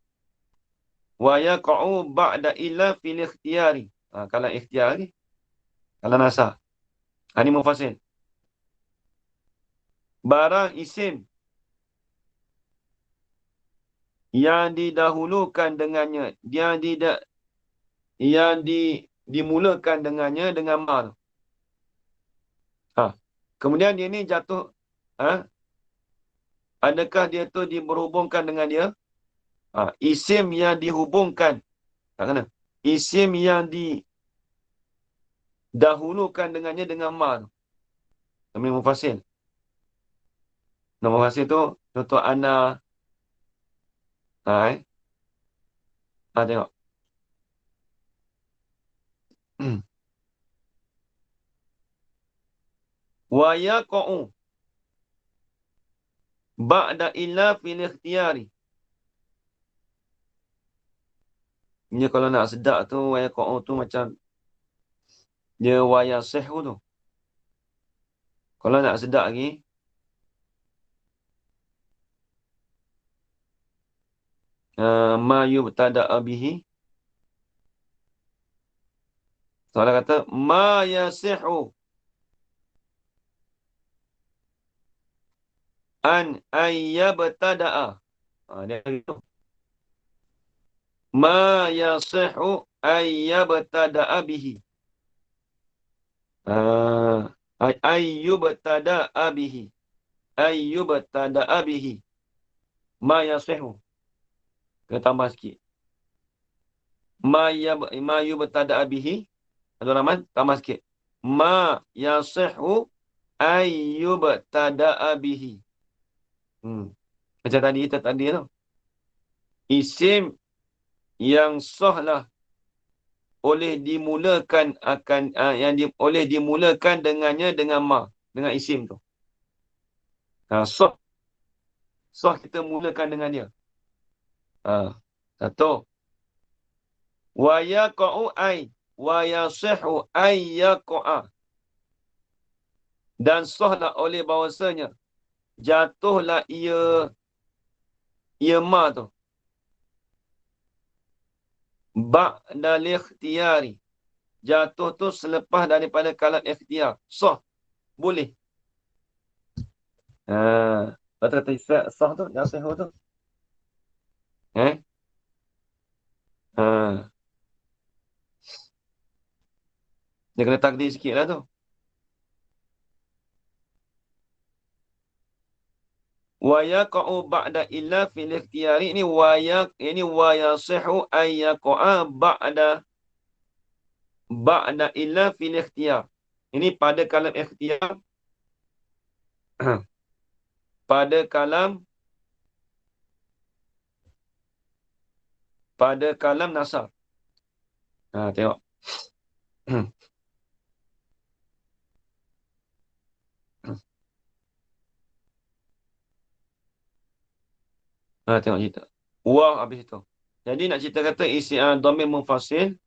Wa yaqa'u ba'da illa fil ikhtiyari. Kalau ikhtiar ni. Kalau nasar. Ini mufasil. Barang isim yang didahulukan dengannya, dimulakan dengannya dengan ma. Kemudian dia ni jatuh, adakah dia tu berhubungkan dengan dia? Isim yang dihubungkan, tak kena. Isim yang didahulukan dengannya dengan ma. Kami mufasil. Nama mufasil tu contoh ana. Tengok. Wa yaqa'u ba'da illa fil ikhtiyari. Dia kalau nak sedap tu, waya ko'o tu macam dia waya sehu tu. Kalau nak sedap lagi, ma yubtada'a bihi. Soalan kata, ma yasihu an ayyabtada'a. Dia gitu. Ma yasihu ayyabtada'a bihi. Ayyubtada'a bihi. Ayyubtada'a bihi. Ma yasihu. Kita tambah sikit. Ma yubtada'a bihi. Abdul Rahman, tambah sikit. Ma yasihu ayyubtada'a bihi. Macam tadi kita tadi tu. Isim yang sahlah oleh dimulakan oleh dimulakan dengannya dengan ma, dengan isim tu. Sah kita mulakan dengan dia. Satu. Wa yaqa'u ay wa yasihu ay yaqa'a. Dan sahlah oleh bahawasanya jatuhlah ia ma tu. Ba'da ikhtiyari. Jatuh tu selepas daripada kalam ikhtiar. Sah. Boleh. Kata sah tu, yasihu tu. Dia kena takdir sikit lah tu. Wa yaqa'u ba'da illa fil ikhtiyari. Ini wa yasihu ay yaqa'a ba'da illa fil ikhtiyar. Ini pada kalam ikhtiyar. pada kalam nasar. Tengok. Tengok cerita. Wah, habis itu. Jadi nak cerita kata isim dhamir munfasil,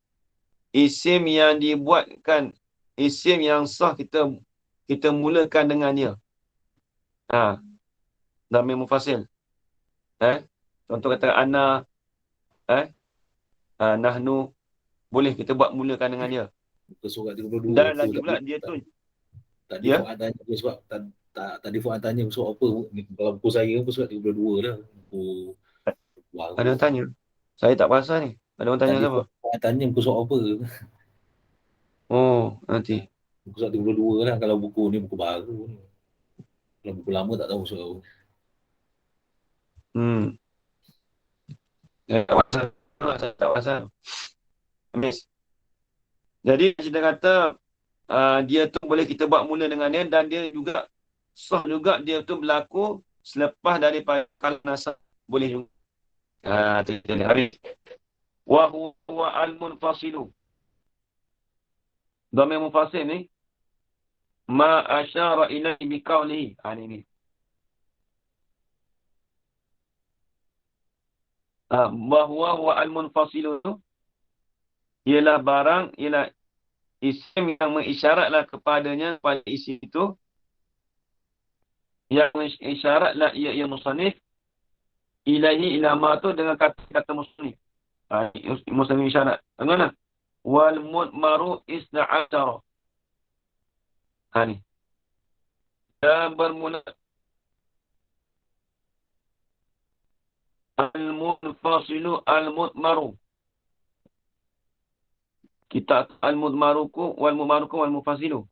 isim yang dibuatkan, isim yang sah kita mulakan dengan dia. Dhamir munfasil. Contoh kata ana, nahnu, boleh kita buat mulakan dengan dia. Muka surat 32. Dan lagi pula dia tu. Tadi Fuad tanya sebab tadi Fuad tanya surat apa. Kalau buku saya buku surat 32 dah. Ada orang tanya. Saya tak perasan ni. Ada orang tanya apa? Fuad tanya buku surat apa. Oh, nanti. Buku surat 32 lah. Kalau buku ni buku baru ni. Kalau buku lama tak tahu surat apa. Tak perasan. Habis. Jadi kita kata dia tu boleh kita buat mula dengan dia dan dia juga sah juga dia tu berlaku selepas daripada kalam nasab. Boleh juga. Terjadi habis. Wa huwa al-munfasilu. Dhamir munfasil ni ma asyara ilaihi biqaulihi. Ini. Wa huwa al-munfasilu tu ialah barang, ialah isim yang mengisyaratlah kepadanya, pada isim itu yang mengisyaratlah ia musannif ilaihi ila ma tu dengan kata musannif. Musannif isyarat. Bagaimana? Wal mudmaru isna asyara. Ni. Dan bermula al-munfasilu al-mudmaru. Kita al-mudmaruku wal mufasilu.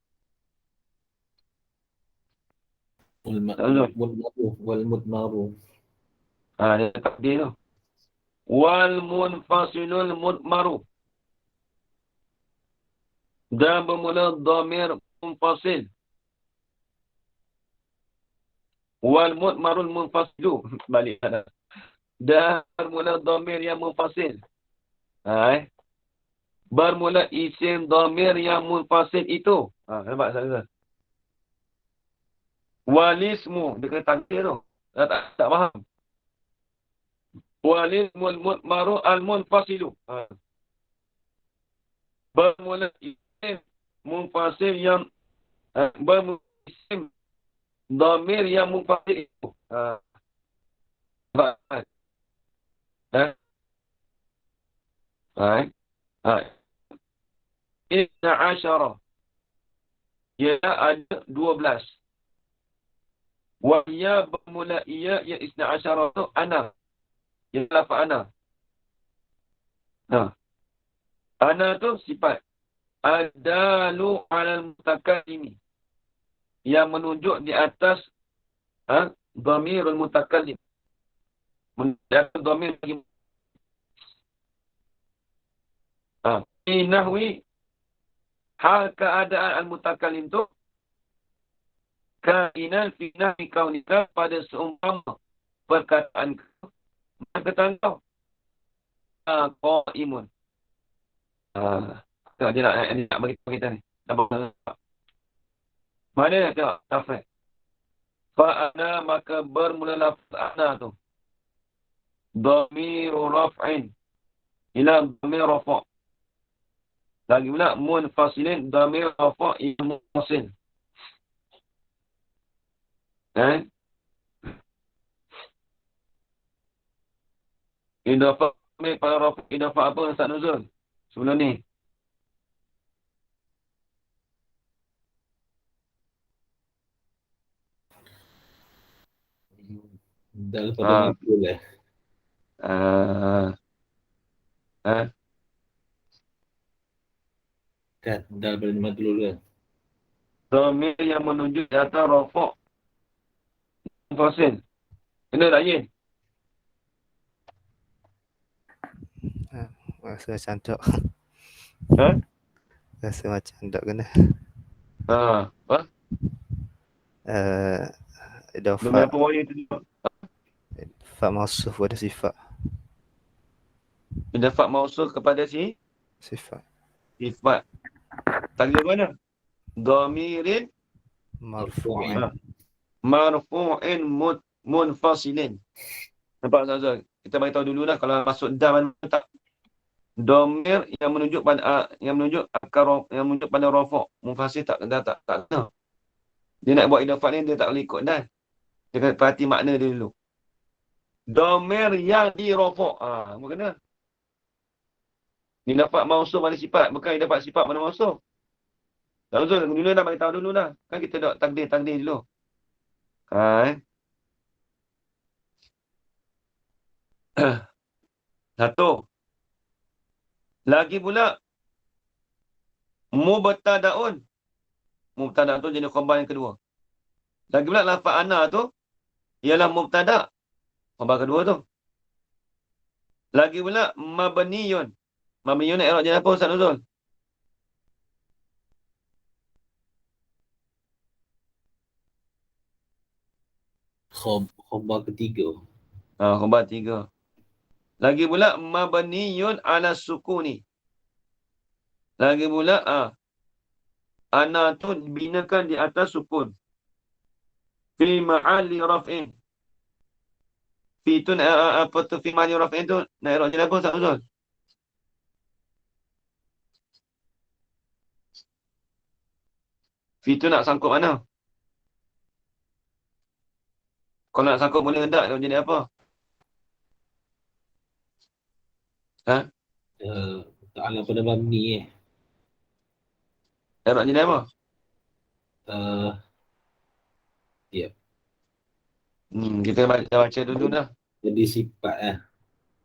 Wal mudmaru. Dia takdir tu. Wal munfasilul mudmaru. Dan bermula dhamir munfasil. Wal mudmarul munfasilu. Balik ada. Dan bermula dhamir yang munfasil. Bermula isim dhamir yang munfasil itu. Nampak saya. Walismu. Dia kena takdir tu. Tak faham. Walismul mudmaru al-munfasilu. bermula isim munfasil yang bermula isim dhamir yang munfasil itu. Baik. Baik. Isna asyara. Ia ada 12. Wahya bermula ia ya isna asyara tu ana. Ia lafaz ana. Ana tu sifat. Adalu alal mutakallimi. Yang menunjuk di atas dhamirul mutakallim. Menunjuk dhamir bagi nahwi hal keadaan al-mutakallim tu kainan fi nahwi kaunika pada seumpama perkataan perkataan kau qaimun. Dia nak bagi kita ni. Mana tengok tafsir. Fa ana maka bermula lafaz ana tu dhamiru raf'in ila dhamir rafa'. Lagi pula munfasilin dhamir rafa' ila munfasil. Idafah pada rafa' idafah apa Ustaz Nuzul sebelum ni? Dal pada makul lah. Kan, dal pada makul kan. Dhamir yang menunjuk di atas rafa' munfasil. Kena tak Yin? Rasa macam tak. Rasa macam tak kena. Apa? Idafah. Berapa wahyu tu? Fa mausuf pada sifat. Idafah mausuf kepada Sifat. sifat. Tanggal mana? Dhamirin Marfu'in. marfu'in munfasilin. Nampak Ustaz? Kita bagi tahu dulu dah kalau masuk dah mana tak. Dhamir yang menunjuk pada yang menunjuk pada rafa' munfasil tak kena. Dia nak buat idafah ni dia tak boleh ikut dah. Dia kena perhati makna dia dulu. Dhamir yang di rafa'. Apa kena? Ni dapat mausuf mana sifat, bukan dapat sifat mana mausuf. Tak betul, dulu dah bagi tahu dulu dah. Kan kita dah takdir dulu. Satu. Lagi pula mubtada'un. Mubtada' tu jenis khabar yang kedua. Lagi pula lafaz ana tu ialah mubtada'. Khabar kedua tu. Lagi pula mabniyun. Mabniyun nak i'rab jadi apa Ustaz Nuzul? Khabar ketiga. Khabar tiga. Lagi pula mabniyun ala sukuni. Lagi pula ana tu dibinakan di atas sukun. Fi ma'ali raf'in. Fi tu apa tu fi ma'ali raf'in tu nak i'rab jadi apa Ustaz Nuzul? Fi tu nak sangkut mana? Kalau nak sangkut boleh hendak dia jadi apa? Ta'ala pada mabni Nak jadi apa? Kita baca dulu dah. Jadi sifat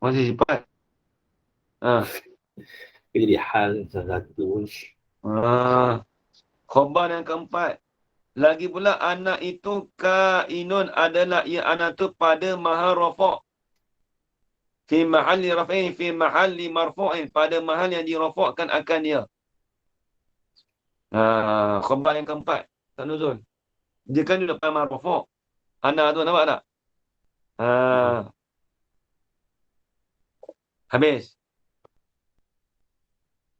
Masih sifat. Jadi hal salah satu. Khabar yang keempat. Lagi pula anak itu kainun adalah ia anak tu pada mahal rafa'. Fi mahalli raf'in, fi mahalli marfu'in. Pada mahal yang dirafa'kan akan dia. Khabar yang keempat. Tak nuzul. Dia kan duduk pada mahal rafa'. Anak tu nampak tak? Habis.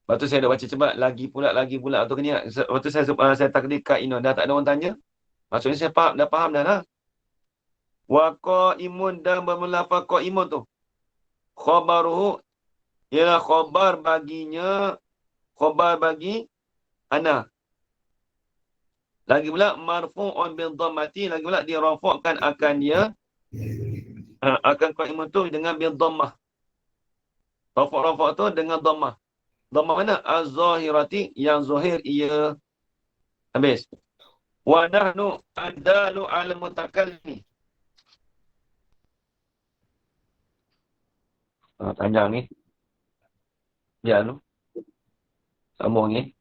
Lepas tu saya dah baca cepat. Lagi pula. Tu kena. Lepas tu saya takdir kainun. Dah tak ada orang tanya. Maksudnya saya faham. Dah faham dah lah. Wa qa'imun dan bermulafah qa'imun tu. Khabaruhu. Ialah khabar baginya. khabar bagi ana. Lagi pula marfu'un bil dhammati, lagi pula dirafa'kan akan dia akan qaimah tu dengan bil dhammah. Rafa' tu dengan dhammah. Dhammah mana? Az-zahirati, yang zahir ia. Habis. Wa nahnu adalu ala mutakallimi. Panjang ni. Ya lu. Sambung ni.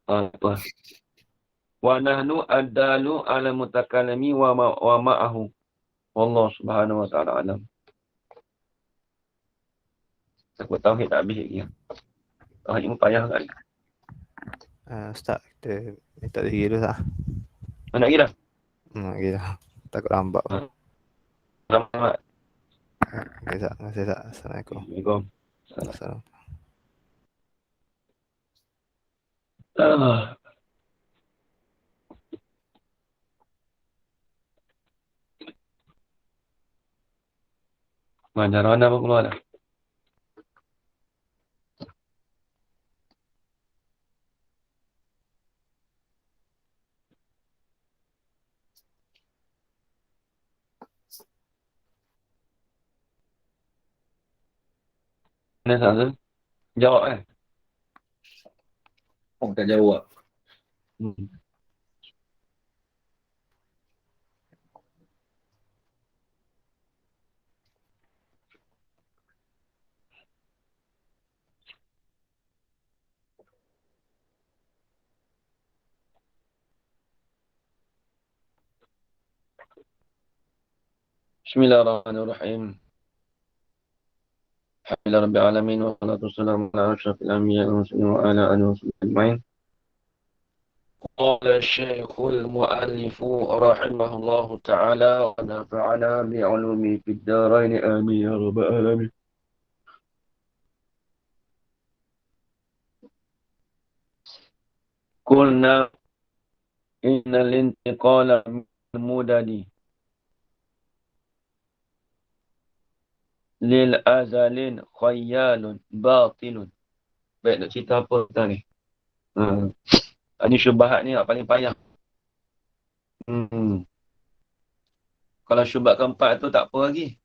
Apa? Wa nahnu adalu ala mutakallimi wa ma'ahu. Allah Subhanahu wa ta'ala alam. Takut tauhid tak habis lagi. Tauhid ni payah kan. Ustaz, kita minta diri dulu tak? Nak pergi dah? Lagi dah. Takut lambat. Selamat. Okay, Ustaz. Terima kasih, Ustaz. Assalamualaikum. Assalamualaikum. Assalamualaikum. Mana Rana pun keluar dah. Mana satu? Jawab kan? Orang tak jawab. Bismillahirrahmanirrahim. Alhamdulillah Rabbil Alamin. Wa salatu wassalamu ala ashrafil anbiya wal mursalin wa ala alihi wa sahbihi ajma'in. قال الشيخ المؤلف رحمه الله تعالى ونفعنا بعلومه في الدارين آمين يا رب العالمين. قلنا إن الانتقال من المدد للأزل خيال باطل. Baik, nak cerita apa kita ni? Ini syubhat ni yang paling payah. Kalau syubhat keempat tu tak apa lagi.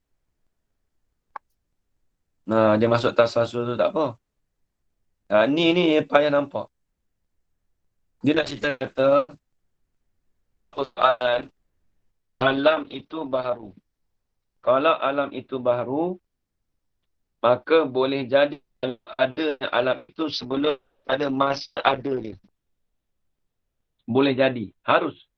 Dia masuk tasasul tu tak apa. Ni payah nampak. Dia nak cerita kata soalan alam itu baharu. Kalau alam itu baharu, maka boleh jadi ada alam itu sebelum ada masa ada dia. Boleh jadi. Harus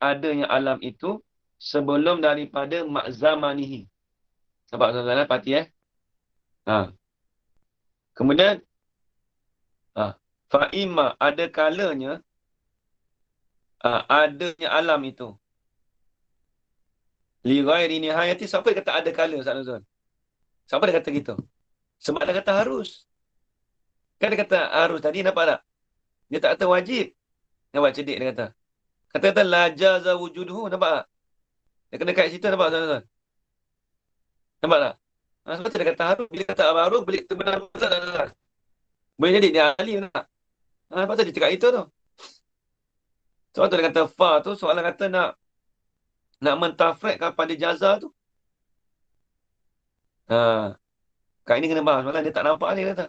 adanya alam itu sebelum daripada makzamanihi. Nampak tuan-tuan pati Kemudian fa'imma ada kalanya adanya alam itu. Li ghairi nihayati, siapa yang kata ada kala Ustaz Nuzul? Siapa dia kata gitu? Sebab dia kata harus. Kan dia kata harus tadi, nampak tak? Dia tak kata wajib. Nampak cerdik dia kata. Kata la jaza wujuduhu, nampak tak? Dia kena kat situ, nampak Ustaz? Nampak tak? Sebab dia kata harus. Bila kata harus, boleh terbenar Ustaz. Boleh jadi dia ahli tak? Lepas tu dia cakap itu tu. Sebab tu dia kata fa tu, soalan kata nak mentafrekkan pada jaza tu. Kat ini kena bahas. Malah dia tak nampak ni kata.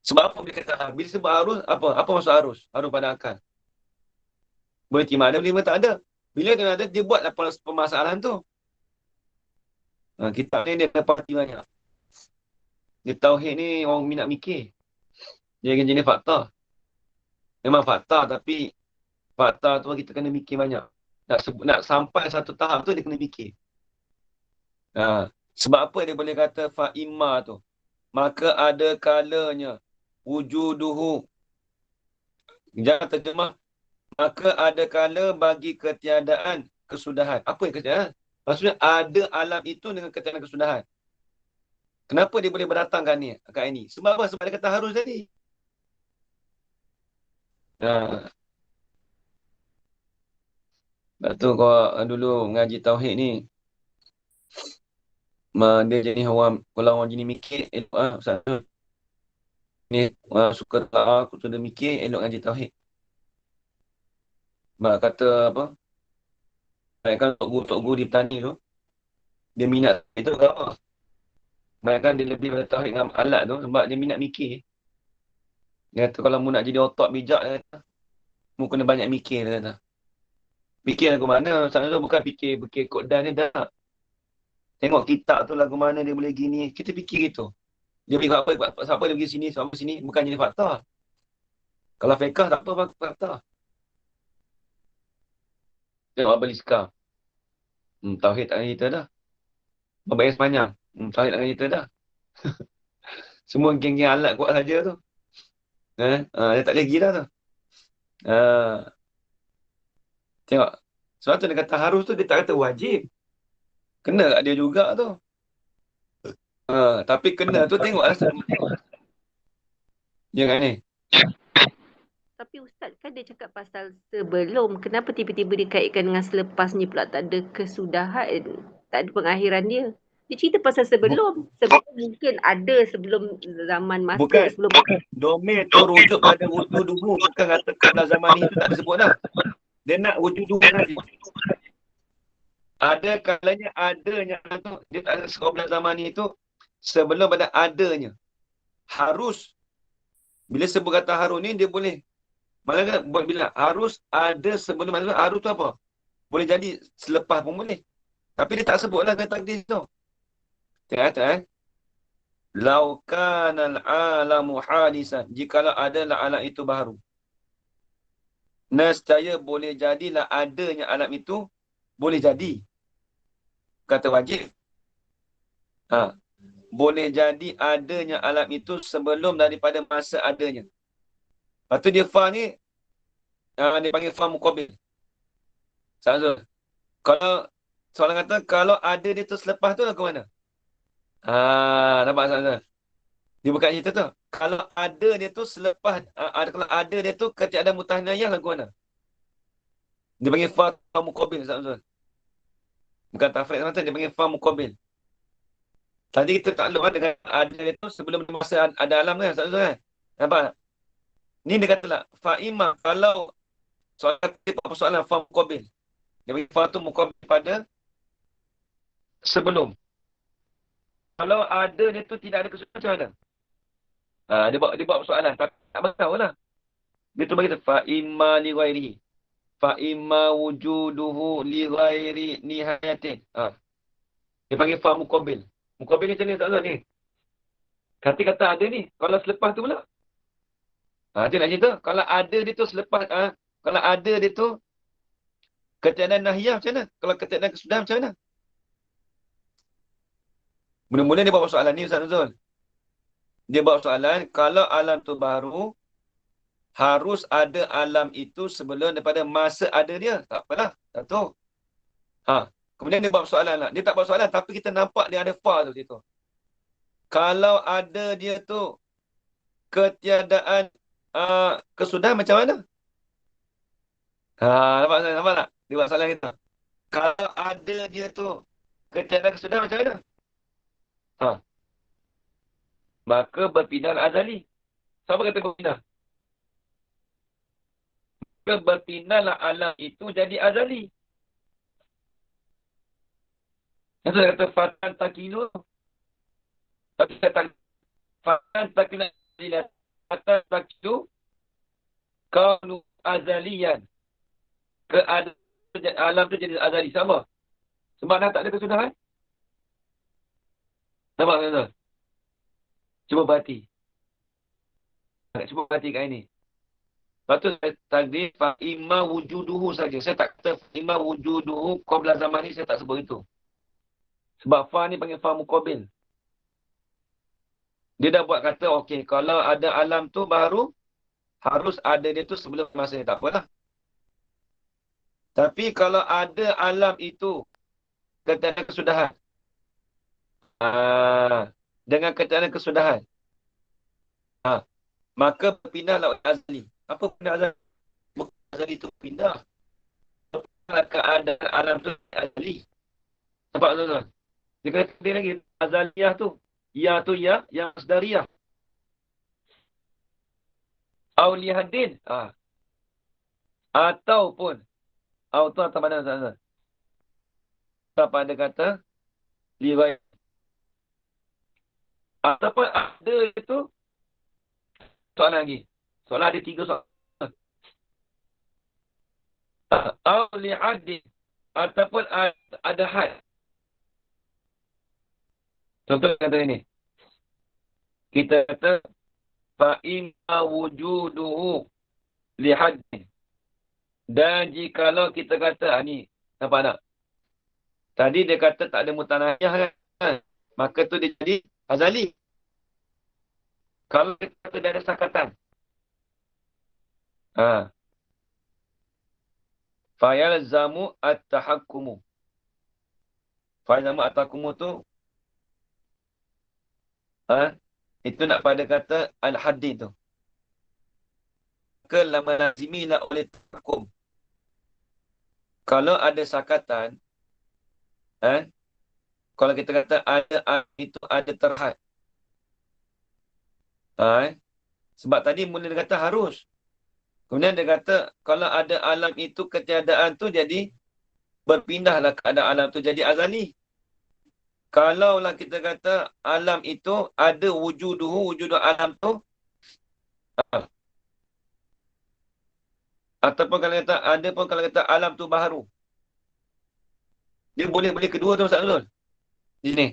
Sebab apa dia kata? Bila sebab harus, apa maksud harus? Harus pada akal. Boleh terima ada, boleh tak ada. Bila dia ada, dia buat permasalahan tu. Kitab ni dia parti banyak. Dia tauhid ni orang minat mikir. Dia jenis fakta. Memang fakta, tapi fakta tu kita kena mikir banyak. Nak sampai satu tahap tu dia kena fikir. Sebab apa dia boleh kata fa'imma tu? Maka ada kalanya wujuduhu. Jangan terjemah. Maka ada kala bagi ketiadaan kesudahan. Apa yang ketiadaan? Maksudnya ada alam itu dengan ketiadaan kesudahan. Kenapa dia boleh berdatangkan ni kat ini? Sebab apa? Sebab dia kata harus tadi. Sebab tu kau dulu mengaji tauhid ni, Dia jenis orang, kalau orang jenis mikir, elok Ustaz Azul. Ni suka aku sudah mikir, elok ngaji tauhid. Sebab kata apa? Bayangkan tok guru di petani tu, dia minat itu apa? Bayangkan dia lebih pada tauhid dengan alat tu sebab dia minat mikir. Dia kata kalau mu nak jadi otak bijak, dia kata, mu kena banyak mikir, dia kata. Fikir lagu mana? Ustaz Azul bukan fikir kod dan ni, tak. Tengok kitab tu lagu mana dia boleh gini. Kita fikir gitu. Dia pergi siapa dia pergi sini, siapa sini. Bukan jadi fakta. Kalau fiqah tak apa fakta. Tengok Abang Iskar. Tauhid tak kena cerita dah. Bapak Sepanjang. Tauhid tak kena cerita dah. Semua geng-geng alat kuat saja tu. Dia tak lagi dah tu. Tengok. Sebab tu dia kata harus tu, dia tak kata wajib. Kena kat dia juga tu. Tapi kena tu tengoklah. Ya kan ni? Tapi Ustaz kan dia cakap pasal sebelum. Kenapa tiba-tiba dikaitkan dengan selepas ni pula tak ada kesudahan? Tak ada pengakhiran dia. Dia cerita pasal sebelum. Sebelum mungkin ada sebelum zaman masa. Bukan. Sebelum Domain tu rujuk pada wujud dulu. Bukan kata qabla zaman ni tu tak disebut dah. Dia nak wujud dulu tadi. Ada kalanya adanya tu. Dia tak ada qabla zaman ni tu. Sebelum pada adanya. Harus. Bila sebut kata harus ni dia boleh. Malah bila harus ada sebelum ada, harus tu apa? Boleh jadi selepas pun boleh. Tapi dia tak sebutlah kata takdir tu. Tengok kata Lau kanal alamu hadisan. Jikalau adalah alam itu baru. Nescaya boleh jadilah adanya alam itu. Boleh jadi. Kata wajib. Boleh jadi adanya alam itu sebelum daripada masa adanya. Lepas tu dia fa ni, dia panggil fa muqabil. Sazul. Kalau, soalan kata, kalau ada dia tu selepas tu, lagu mana? Nampak Sazul? Dia bukan cerita tu. Kalau ada dia tu selepas, kalau ada dia tu ketiadaan mutahniyah, lagu mana? Dia panggil fa muqabil, Sazul. Bukan tafrid semata, dia panggil fa muqabil. Tadi kita takluk dengan ada dia tu sebelum masa ada alam kan, Sazul kan? Nampak? Ni dia kata lah, fa'imah, kalau soalan fa muqabil. Dia bagi fa tu muqabil pada sebelum. Kalau ada dia tu tidak ada kesudahan macam mana? Dia buat persoalan, tapi tak tahu lah. Dia tu bagi tu, fa'imah li ghairihi. Fa'imah wujuduhu li ghairi nihayatin. Dia panggil fa muqabil. Muqabil ni macam ni, tak tahu ni. Kata ada ni, kalau selepas tu pula. Dia nak cerita, kalau ada dia tu selepas, kalau ada dia tu ketiadaan nahiyah macam mana? Kalau ketiadaan kesudahan macam mana? Mula-mula dia bawa soalan ni Ustaz Nuzul. Dia bawa soalan, kalau alam tu baru, harus ada alam itu sebelum daripada masa ada dia. Tak apalah, tak tahu. Kemudian dia bawa soalan lah. Dia tak bawa soalan, tapi kita nampak dia ada fa tu situ. Kalau ada dia tu ketiadaan kesudahan macam mana? Nampak tak? Dia buat soalan kita. Kalau ada dia tu ketiadaan kesudahan macam mana? Maka berpindah azali. Siapa kata berpindah? Maka berpindahlah alam itu jadi azali. Yang tu kata fatan takilu. Tapi kata fatan takilu fatan takilu kaunu azalian. Keadaan alam tu jadi azali. Sama. Sebab dah tak ada kesudahan. Nampak tak? Cuba perhati. Cuba perhati kat ini. Lepas tu saya takdir fa'imma wujuduhu saja. Saya tak kata fa'imma wujuduhu qabla zaman ni, saya tak sebut itu. Sebab fa ni panggil fa muqabil. Dia dah buat kata, okey, kalau ada alam tu baru, harus ada dia tu sebelum masa ni. Tak apalah. Tapi kalau ada alam itu ketiadaan kesudahan. Dengan ketiadaan kesudahan. Maka berpindahlah azali. Apa pindah azali? Bukan azali itu pindah. Keadaan alam tu azali. Nampak tuan-tuan? Dia kena takdir lagi. Azaliyah tu. Ya tu ya. Yang masdariyah. Auliyahadin. Ataupun. Au tu atau mana Ustaz? Pada kata. Liwayat. Ataupun ada itu. Soalan lagi. Soalan ada 3 soalan. Auliyahadin. Ataupun ada had. Contoh kata ini. Kita kata fa'inna wujuduhu lihaddin. Dan jikalau kita kata ni nampak tak? Tadi dia kata tak ada mutanahiyah kan? Maka tu dia jadi azali. Kalau kita kata dia ada sakatan. Fayalzamu at-tahakkumu. Fayalzamu at-tahakkumu tu itu nak pada kata al-haddi tu. Maka lama lazimilah oleh tahakkum. Kalau ada sakatan, kalau kita kata ada itu ada terhad. Sebab tadi mula dia kata harus. Kemudian dia kata kalau ada alam itu ketiadaan tu jadi berpindahlah keadaan alam tu jadi azali. Kalaulah kita kata alam itu ada wujud alam tu. Ataupun kalau kata ada pun kalau kata alam tu baharu. Dia boleh kedua tu Ustaz Nurul. Di sini.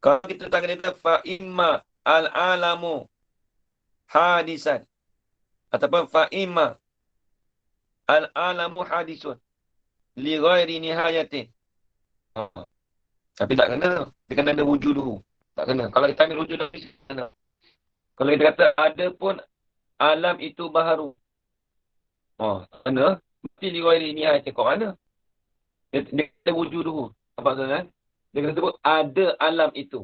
Kalau kita tak kata fa imma al-alamu hadisan. Ataupun fa imma al-alamu hadisun li ghairi nihayatin. Tapi tak kena. Dia kena ada wujud dulu. Tak kena. Kalau kita ambil wujud dulu, kena. Kalau kita kata ada pun alam itu baharu. Tak kena. Mesti riwayat ini ayat kat mana? Dia kata wujud dulu. Apa maksudnya? Dia kata sebut ada alam itu.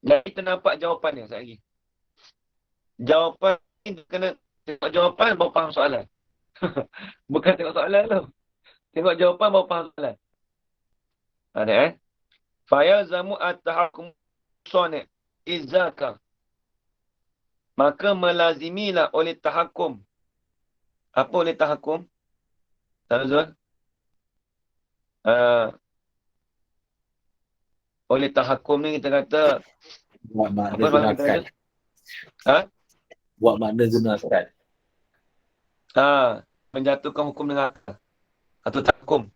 Dan kita nampak jawapannya sekali lagi. Jawapan ni kena tengok jawapan baru faham soalan. Bukan tengok soalan tu. Tengok jawapan baru faham soalan. Ada Fayalzamu at-tahakkum sani' izaka. Maka melazimilah oleh tahakkum. Apa oleh tahakkum? Tazul? Oleh tahakkum ni kita kata Buat makna apa guna kita akal. kata? Buat makna guna akal. Menjatuhkan hukum dengan akal. Atau tahakkum.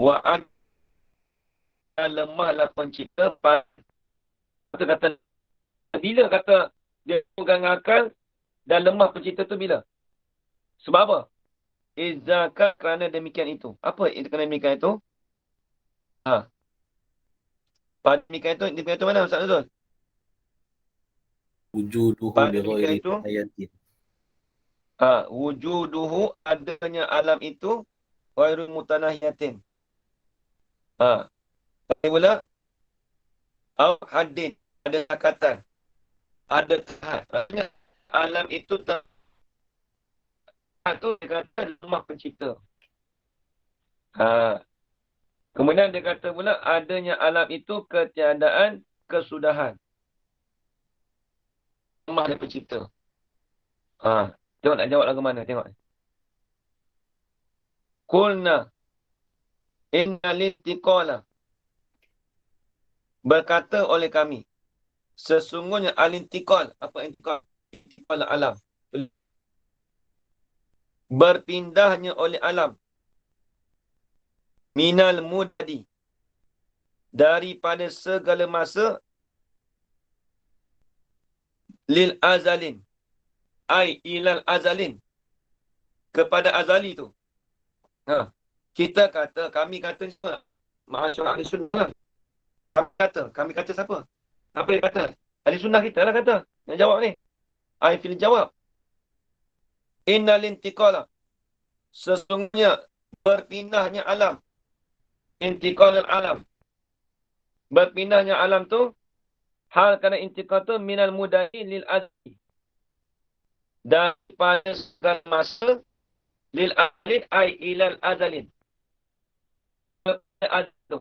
Wa'an lemahlah pencipta kata bila kata dia pegang akal dan lemah pencipta tu bila? Sebab apa? Izaka kerana demikian itu. Apa kerana demikian itu? Pada demikian itu mana Ustaz Nuzul? Wujuduhu Pada li demikian ghairi itu nihayatin. wujuduhu adanya alam itu ghairul mutanahiyatin. Tapi pula au haddin, ada sakatan, ada terhad. Maksudnya alam itu terhad tu dia kata lemah pencipta. Kemudian dia kata pula adanya alam itu ketiadaan kesudahan. Lemah dia pencipta. Tengok nak jawab lagu mana, tengok. Qulna inna lintiqala. Berkata oleh kami, sesungguhnya alintiqal. Apa intiqal? Intiqal alam. Berpindahnya oleh alam. Minal mudadi. Daripada segala masa. Lil azalin. Ai ilal azalin. Kepada azali tu. Kita kata, kami kata semua. Masyarakat ahli sunnah. Kami kata siapa? Apa dia kata? Ahli sunnah kita lah kata. Yang jawab ni. Aifil jawab. Innal intiqala. Sesungguhnya berpindahnya alam. Intiqal alam. Berpindahnya alam tu. Hal kerana intiqal tu minal mudai lil azli. Daripada segala masa lil azlin ay ilal azalin. ada tu.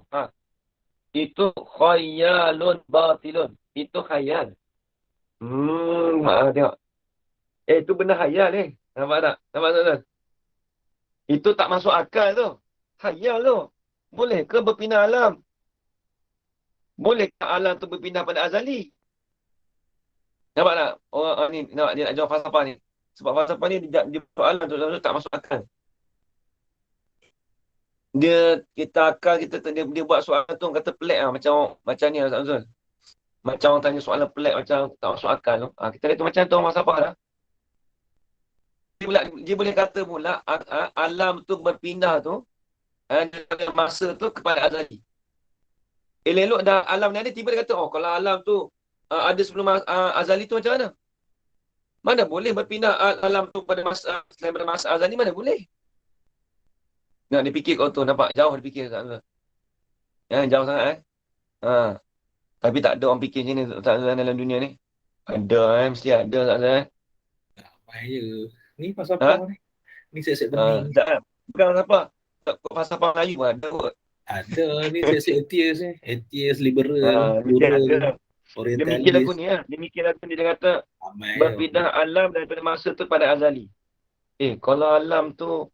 Itu khayalun batilun. Itu khayal. Tengok. Itu benda khayal Nampak tak? Nampak tak? Itu tak masuk akal tu. Khayal tu. Boleh ke berpindah alam? Boleh ke alam tu berpindah pada azali? Nampak tak? Orang ni nampak dia nak jawab falsafah ni. Sebab falsafah ni dia soalan tu tak masuk akal. Kita dia buat soalan tu kata pelik macam ni Ustaz Azul. Macam orang tanya soalan pelik macam tak masuk akal tu. Kita kata macam tu orang falsafah dah. Dia boleh kata pula alam tu berpindah tu dari masa tu kepada azali. Elok dah alam ni ada, tiba dia kata kalau alam tu ada sebelum azali tu macam mana? Mana boleh berpindah alam tu pada masa selain pada masa azali, mana boleh? Nak dipikir kau tu, nampak jauh dia fikir jauh sangat Tapi tak ada orang fikir macam ni dalam dunia ni. Ada mesti ada Ramai je. Ni falsafah ni. Ni set-set bening. Bukan apa. Falsafah Melayu pun ada kot. Ada ni set-set atheist ni. Atheist, liberal, Dia plural, mikir lagu orientalis. ni Dia mikir lagu ni, dia kata Ramai berpindah alam daripada masa tu pada azali. Kalau alam tu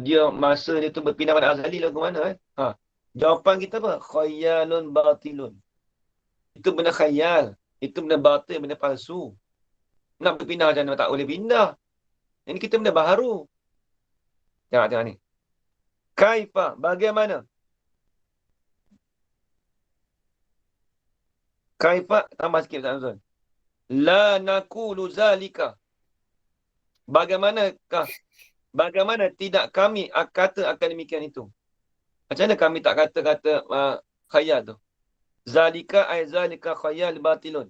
dia masa dia tu berpindah pada azali lagu mana Jawapan kita apa? Khayalun batilun. Itu benda khayal. Itu benda batil, benda palsu. Nak berpindah macam mana? Tak boleh pindah. Ini kita benda baharu. Tengok ni. Kaifa, bagaimana? Kaifa, tambah sikit Ustaz Azul. La naqulu zalika. Bagaimana tidak kami kata akan demikian itu? Macam mana kami tak kata khayal tu? Zalika ay zalika khayal batilun.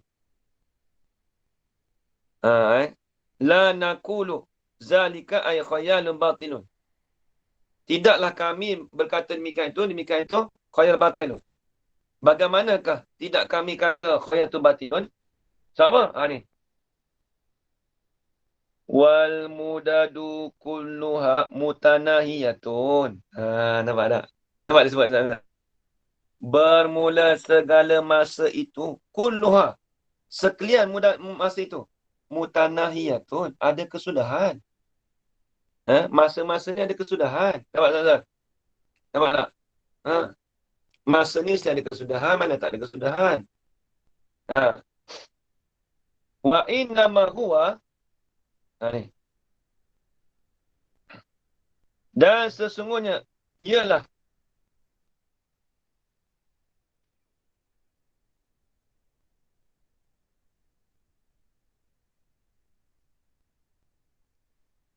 La naqulu zalika ay khayalun batilun. Tidaklah kami berkata demikian itu khayal batilun. Bagaimanakah tidak kami kata khayal itu batilun? Siapa? Ni. Wal mudadu kulluha mutanahiyatun. Nampak tak? Nampak dia sebut sana. Bermula segala masa itu kulluha. Sekalian masa itu mutanahiyatun, ada kesudahan. Masa-masa ni ada kesudahan. Nampak tak? Nampak tak? Masa ni mesti ada kesudahan, mana tak ada kesudahan. Wa innama huwa ni. Dan sesungguhnya ialah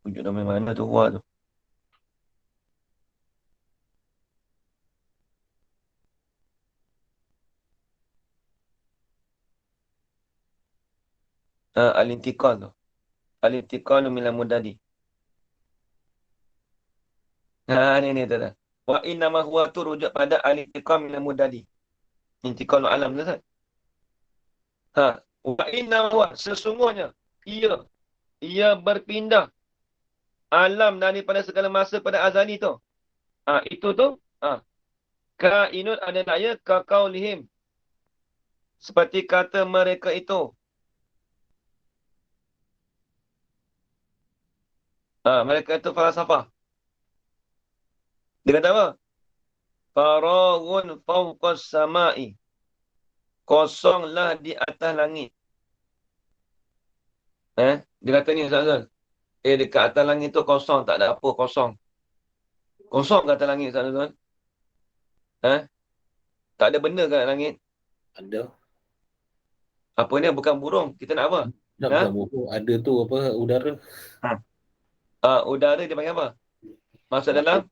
wujud nama mana tu huwa tu? Al-intiqal tu. Al-intiqal minal mudadi. Ni tu dah. Wa innama huwa tu rujuk pada al-intiqal minal mudadi. Intiqal alam tu kan? Wa innama huwa, sesungguhnya ia berpindah alam daripada segala masa pada azali tu. Itu tu kainun adalah ya kaqaulihim, seperti kata mereka itu. Mereka itu falsafah. Dia kata apa? Faraghun fawqas sama'i. Kosonglah di atas langit. Dia kata ni Ustaz. Dekat atas langit tu kosong, tak ada apa, kosong. Kosong kat atas langit Ustaz. Tak ada benda kat langit. Ada. Apa ni? Bukan burung. Kita nak apa? Bukan burung. Ada tu apa? Udara. Udara dia panggil apa? Masuk dalam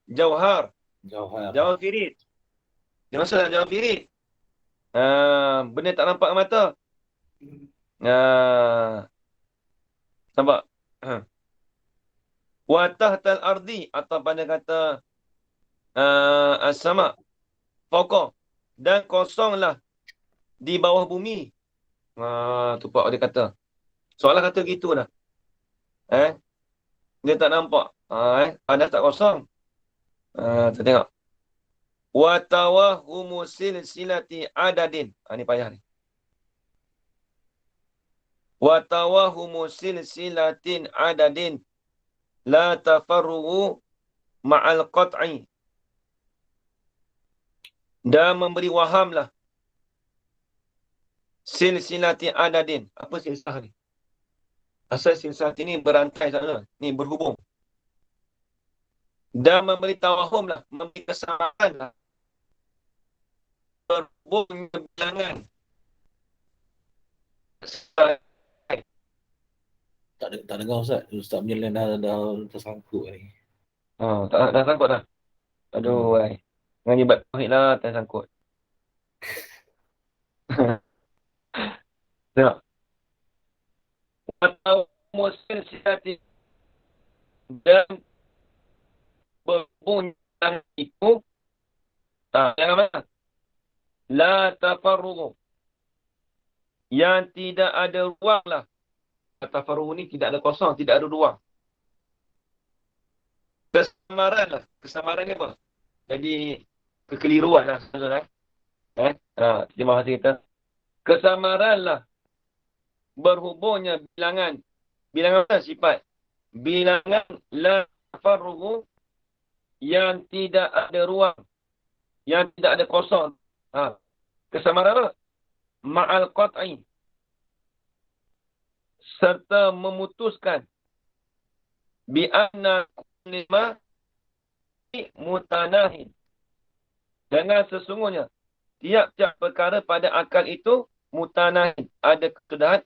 jauhar. Jauhar firid. Dia masuk dalam jauhar firid. Benda tak nampak mata. Nampak? Wa tahtal ardi, atau pada kata as-sama, fawqa, dan kosonglah di bawah bumi. Tu pak dia kata. Soalan kata gitu dah. Dia tak nampak. Panas tak kosong. Kita tengok. Wa tawahumu silsilati adadin. Ni payah ni. Wa tawahumu silsilatin adadin la tafarrugu ma'al qat'i. Dan memberi wahamlah silsilati adadin. Apa silsilah ni? Asal silsilah ini berantai sana. Ni berhubung. Dan memberi tawahum lah. Memberi kesamaan lah. Berhubungnya bilangan. Tak dengar Ustaz. Ustaz punya line dah tersangkut ni. Dah sangkut dah. Aduh, dengan ibadat tauhid lah, tersangkut. Tengok. Atau musil silati dan berhubung itu yang mana? La tafarrugu. Yang tidak ada ruang lah. Tafarrugu ni tidak ada kosong, tidak ada ruang. Kesamaran lah. Kesamaran ni apa? Jadi kekeliruan lah. Terima kasih kita. Kesamaran lah. Berhubungnya bilangan. Bilangan apa sifat? Bilangan la tafarrugu yang tidak ada ruang. Yang tidak ada kosong. Kesamaran apa? Ma'al qat'i. Serta memutuskan. Bi'anna kulima mutanahin. Dengan sesungguhnya. Tiap-tiap perkara pada akal itu mutanahin. Ada kesudahan.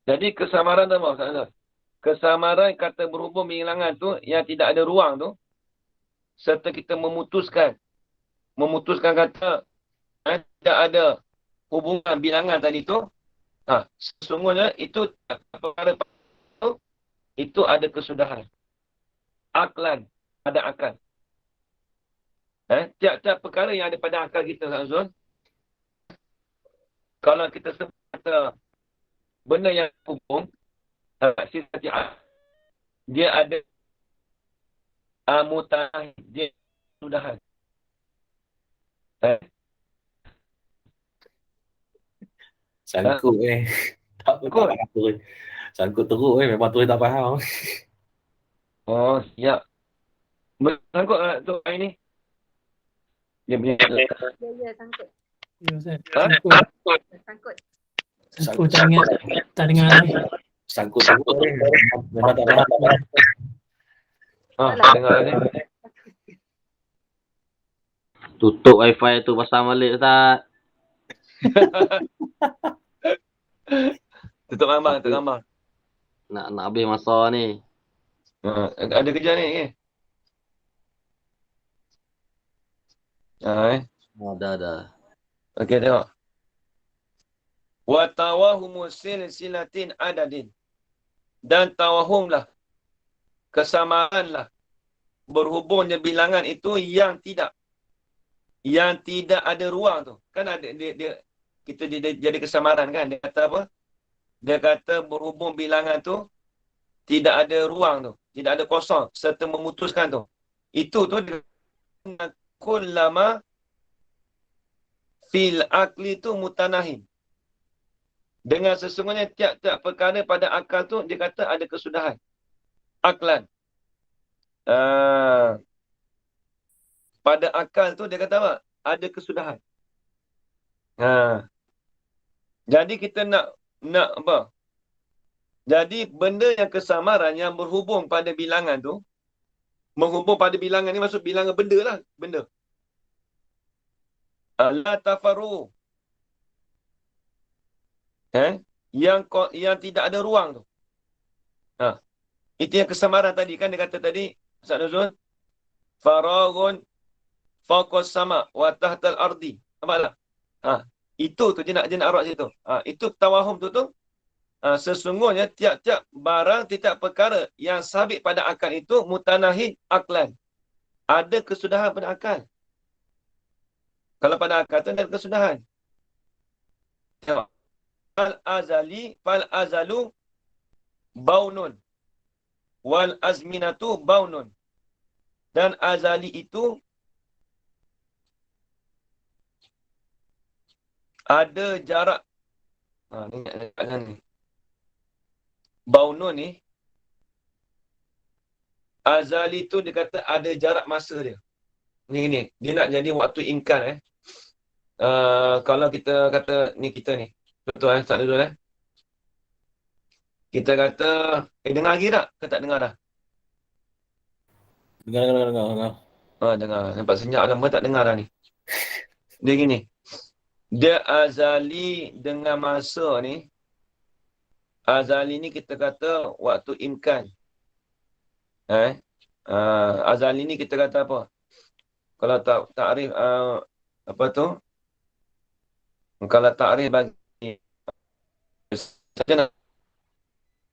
Jadi kesamaran tu apa? Kesamaran kata berhubung bilangan tu yang tidak ada ruang tu. Serta kita memutuskan. Memutuskan kata tidak ada hubungan bilangan tadi tu. Sesungguhnya itu perkara itu ada kesudahan. Aklan. Ada akal. Tiap-tiap perkara yang ada pada akal kita, Zul. Kalau kita sebut kata benda yang hubung, dia ada mutahid, dia kesudahan. Sangkut tak faham. Sangkut teruk memang tu tak faham. Oh, siap. Sangkut tu hari ni? Dia punya. Ya, sangkut. Ya, Ustaz. Sangkut. Sangkut tak dengar lagi. Sangkut memang tak faham. Dengar ni. Tutup wifi tu pasang balik Ustaz. Tutup gambar. Nak habis masa ni. Ada kerja ni ke? Dah. Okey, tengok. Wa tawahumu silsilatin adadin. Dan tawahumlah. Kesamaanlah. Berhubungnya bilangan itu yang tidak ada ruang tu. Kan ada kita jadi kesamaran kan. Dia kata apa? Dia kata berhubung bilangan tu tidak ada ruang tu. Tidak ada kosong. Serta memutuskan tu. Itu tu kullama fil akli tu mutanahin. Dengan sesungguhnya tiap-tiap perkara pada akal tu dia kata ada kesudahan. Aklan. Pada akal tu dia kata apa? Ada kesudahan. Jadi kita nak apa? Jadi benda yang kesamaran yang berhubung pada bilangan tu, menghubung pada bilangan ni maksud bilangan benda lah. Benda. La tafaru. Yang tidak ada ruang tu. Itu yang kesamaran tadi kan dia kata tadi Ustaz Nuzul. Faraghun faqas sama wa tahtal ardi. Nampaklah? Itu tu dia nak arwah situ. Itu tawahum tu. Sesungguhnya tiap-tiap barang, tiap perkara yang sabit pada akal itu mutanahin aklan. Ada kesudahan pada akal. Kalau pada akal tu ada kesudahan. Fal azalu baunun. Wal azminatu baunun. Dan azali itu ada jarak. Ni. Baunun ni, azali tu dia kata ada jarak masa dia. Ni. Dia nak jadi waktu imkan kalau kita kata ni kita ni. Betul tak betul Kita kata dengar lagi tak? Ke tak dengar dah? Dengar. Dengar. Nampak senyap lama tak dengar dah ni. Dia gini. Dia azali dengan masa ni. Azali ni kita kata waktu imkan. Azali ni kita kata apa? Kalau takrif apa tu? Kalau takrif bagi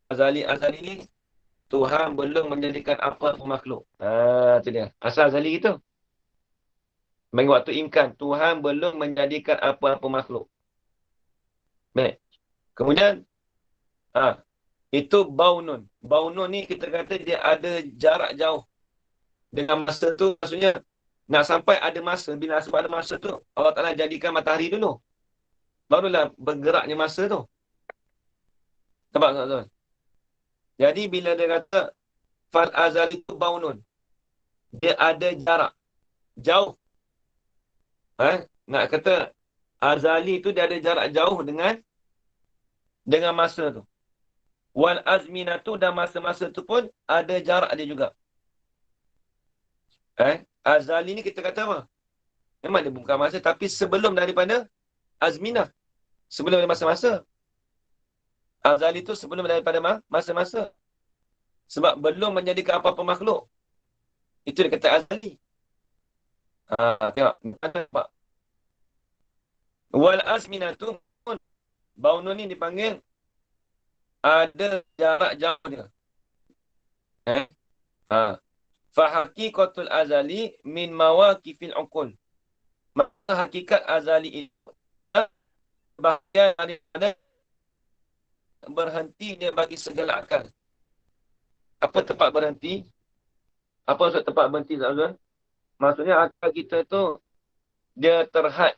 azali ni Tuhan belum menjadikan apa-apa makhluk. Tu dia. Asal azali gitu. Bagi waktu imkan, Tuhan belum menjadikan apa-apa makhluk. Baik. Kemudian itu baunun. Baunun ni kita kata dia ada jarak jauh. Dengan masa tu maksudnya nak sampai ada masa. Bila sampai ada masa tu, Allah Ta'ala jadikan matahari dulu. Barulah bergeraknya masa tu. Nampak tak tuan? Jadi bila dia kata fal azali itu baunun. Dia ada jarak. Jauh. Nak kata azali itu dia ada jarak jauh dengan masa tu. Wal azminatu dan masa-masa tu pun ada jarak dia juga. Azali ni kita kata apa? Memang dia bukan masa tapi sebelum daripada azminah. Sebelum daripada masa-masa. Azali tu sebelum daripada masa-masa. Sebab belum menjadikan apa-apa makhluk. Itu dia kata azali. Tengok. Nampak. Wal azminatu pun baunun ni dipanggil ada jarak jauh dia. Fahaqiqatul azali min mawaqifil uqul. Maka hakikat azali itu bahagian daripada berhenti dia bagi segala akal. Apa tempat berhenti? Apa maksud tempat berhenti, Zazul? Maksudnya akal kita tu dia terhad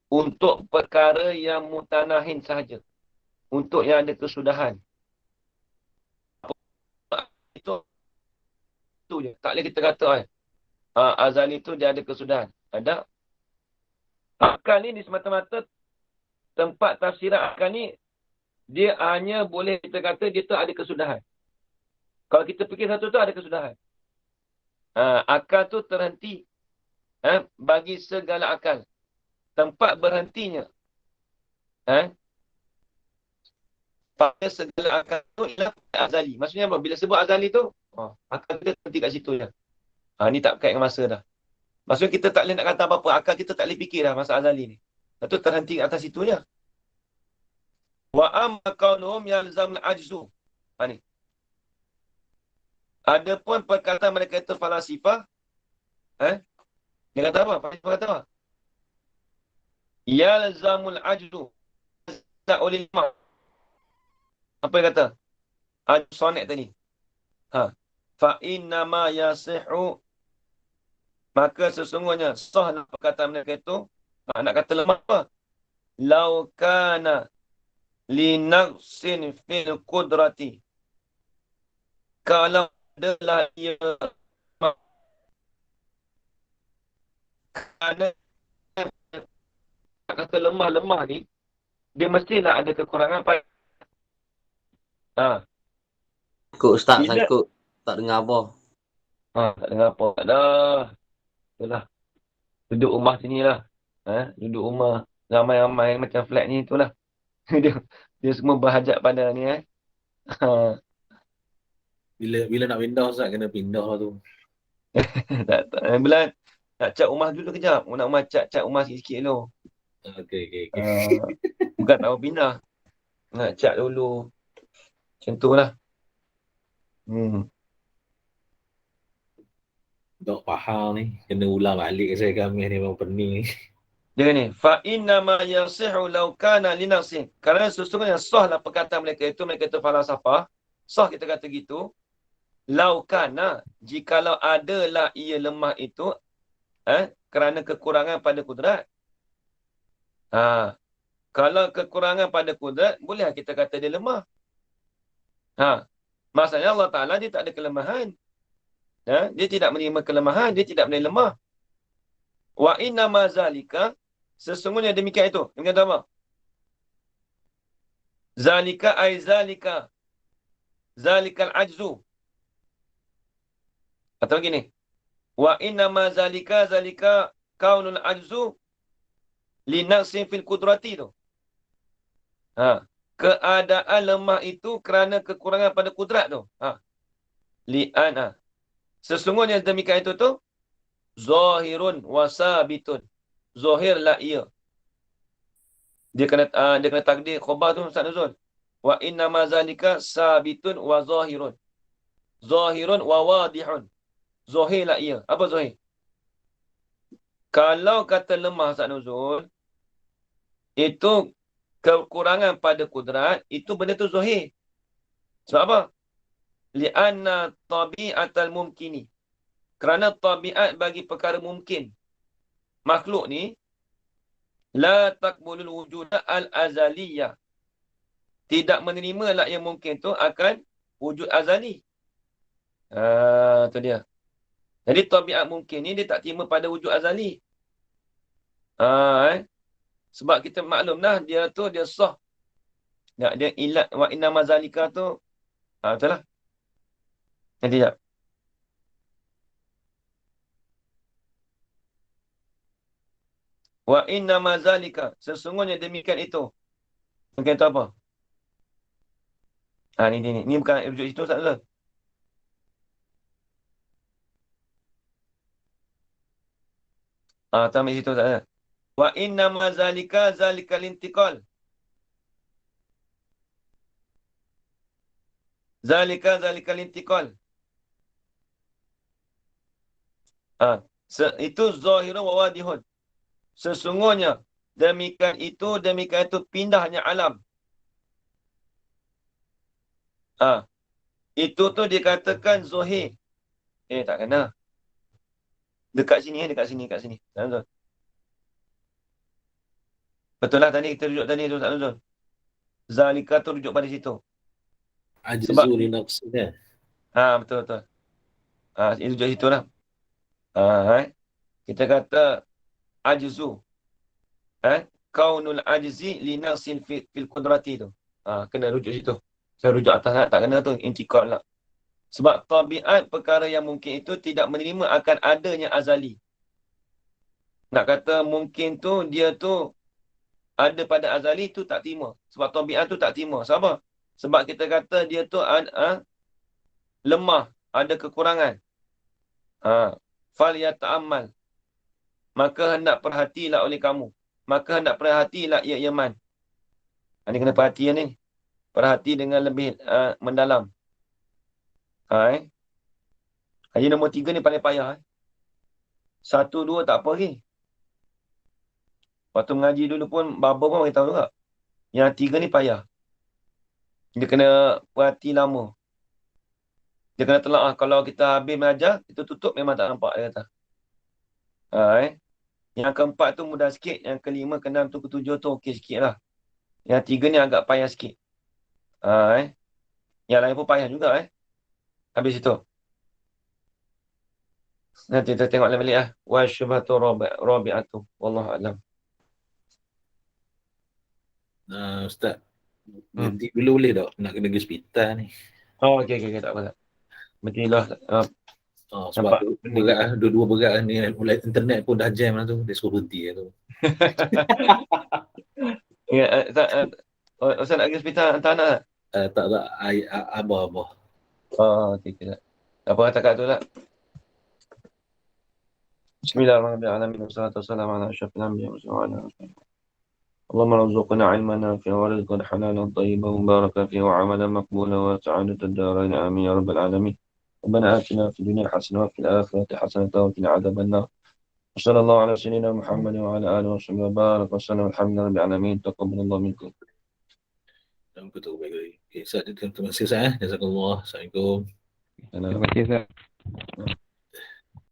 untuk perkara yang mutanahin sahaja. Untuk yang ada kesudahan. Itu je. Tak boleh kita kata azali tu dia ada kesudahan. Ada. Akal ni di semata-mata tempat tafsiran akal ni dia hanya boleh kita kata dia tu ada kesudahan. Kalau kita fikir satu tu ada kesudahan. Akal tu terhenti bagi segala akal. Tempat berhentinya pada segala akal tu ialah azali. Maksudnya apa? Bila sebut azali tu, akal kita terhenti kat situ je. Ni tak berkait dengan masa dah. Maksudnya kita tak boleh nak kata apa-apa. Akal kita tak boleh fikir dah masa azali ni. Lepas tu terhenti kat atas situ je. Wa amma kaunuhum yalzamul ajzu. Ni. Adapun perkataan mereka itu falasifah. Dia kata apa? Falasifah kata apa? Yalzamul ajzu. Tak oleh lemah. Apa yang kata? Sonet tadi. Fa innama yasihu. Maka sesungguhnya sahlah perkataan mereka itu. Nak kata lemah apa? Lau kana linaqsin fil qudrati. Kalau adalah ia kerana nak kata lemah-lemah ni, dia mestilah ada kekurangan pada Sangkut Ustaz, sangkut. Tak dengar apa. Tak dengar apa. Tak dah. Itulah. Duduk rumah sini lah. Duduk rumah ramai-ramai macam flat ni itulah. dia semua berhajat pada ni. Bila nak pindah Ustaz, kena pindah lah tu. tak. Bila nak cat rumah dulu kejap. Nak rumah cat rumah sikit-sikit dulu. Okey. Bukan tak mau pindah. Nak cat dulu. Macam tu lah. Tak faham ni. Kena ulang balik saya kami ni memang pening ni. Dia ni. Fa inna ma yasihu law kana linafsin. Kerana sesungguhnya sahlah perkataan mereka itu falasafah. Sah kita kata gitu. Laukana, jikalau adalah ia lemah itu kerana kekurangan pada kudrat. Kalau kekurangan pada kudrat, boleh kita kata dia lemah. Maksudnya Allah Ta'ala dia tak ada kelemahan. Dia tidak menerima kelemahan, dia tidak boleh lemah. Wa inna ma zalika, sesungguhnya demikian itu. Dia kata apa? Zalika ay zalika. Zalikal ajzu. Atau begini. Wa inna ma zalika kaunul ajzu li naqsin fil qudrati tu. Keadaan lemah itu kerana kekurangan pada kudrat tu. Li'an. Sesungguhnya demikian itu tu zahirun wasabitun. Zahirlah ia. Dia kena takdir khabar tu Ustaz Nuzul. Wa inna ma zalika sabitun wa zahirun. Zahirun wa wadihun. Zahirlah ia. Apa zahir? Kalau kata lemah Ustaz Nuzul, itu kekurangan pada kudrat, itu benda tu zahir. Sebab apa? Li'anna tabi'atal mumkini. Kerana tabiat bagi perkara mungkin. Makhluk ni, la takbulul wujuda al-azaliyah. Tidak menerima lah yang mungkin tu akan wujud azali. Tu dia. Jadi tabiat mungkin ni dia tak terima pada wujud azali. Sebab kita maklum dah dia tu dia sah. Dia ilat wa inna mazalika tu. Betul lah. Nanti tak. Wa inna mazalika, sesungguhnya demikian itu. Mungkin tu apa? Ni bukan rujuk situ tak ada. Tak ambil situ tak ada. Wa inna mazalika zalikal intiqal. Zalikal intiqal. Itu zahirun wa wadihun. Sesungguhnya demikian itu pindahnya alam. Itu tu dikatakan zahir. Tak kena. Dekat sini. Betul lah tadi kita rujuk tadi tu tak betul. Zalika tu rujuk pada situ. Ajzu li nafsinya. Betul. Itu rujuk situ lah. Kita kata ajzu. Kaunul ajzi li naqsin fil qudrati tu. Kena rujuk situ. Saya rujuk atas tak kena tu, intikal lah. Sebab tabiat perkara yang mungkin itu tidak menerima akan adanya azali. Nak kata mungkin tu, dia tu ada pada azali tu tak terima. Sebab tabiat tu tak terima. Sebab Sebab kita kata dia tu lemah, ada kekurangan. Fal yata'ammal. Maka hendak perhatilah oleh kamu. Maka hendak perhatilah ya Yaman. Ini kena perhatian ni. Perhati dengan lebih mendalam. Haji nombor 3 ni paling payah. 1, 2 tak apa lagi. Waktu mengaji dulu pun, baba pun beritahu juga. Yang 3 ni payah. Dia kena perhati lama. Dia kena telaah. Kalau kita habis mengajar, kita tutup memang tak nampak, dia kata. Yang keempat tu mudah sikit. Yang kelima, keenam tu, ketujuh tu okey sikit lah. Yang 3 ni agak payah sikit. Yang lain pun payah juga. Habis itu. Nanti kita tengok balik lah. Wa syubhatu rabi'atu. Wallahu a'lam. Ustaz, nanti dulu boleh tak nak kena pergi hospital ni? Okey, tak apa. Betul lah. Sebab berat lah, dua-dua berat lah ni. Mulai internet pun dah jam lah tu. Dia suruh berhenti lah tu. Ustaz nak pergi hospital hantar anak tak? Tak. Abah. Okey. Tak apa, tak kat tu lah. Bismillahirrahmanirrahim. Wassalatu wassalamu ala asyrafil anbiya'i wa ala alihi. Allahumma rzuqna ilman nafi'an wa rizqan halalan tayyiban mubarakan fihi wa 'amalan maqbulan wa sa'adatad darain amin ya rabbal alamin. Rabbana atina fid dunya hasanah wa fil akhirati hasanah wa qina adzaban nar. Wassallallahu ala sayyidina Muhammad wa ala alihi wa sahbihi wa baraka wa sallam alhamdulillahi rabbil alamin. Taqabbalallahu minkum. Dan betul baik. Okay, Ustaz, terima kasih Ustaz. Jazakallah. Assalamualaikum. Terima kasih Ustaz.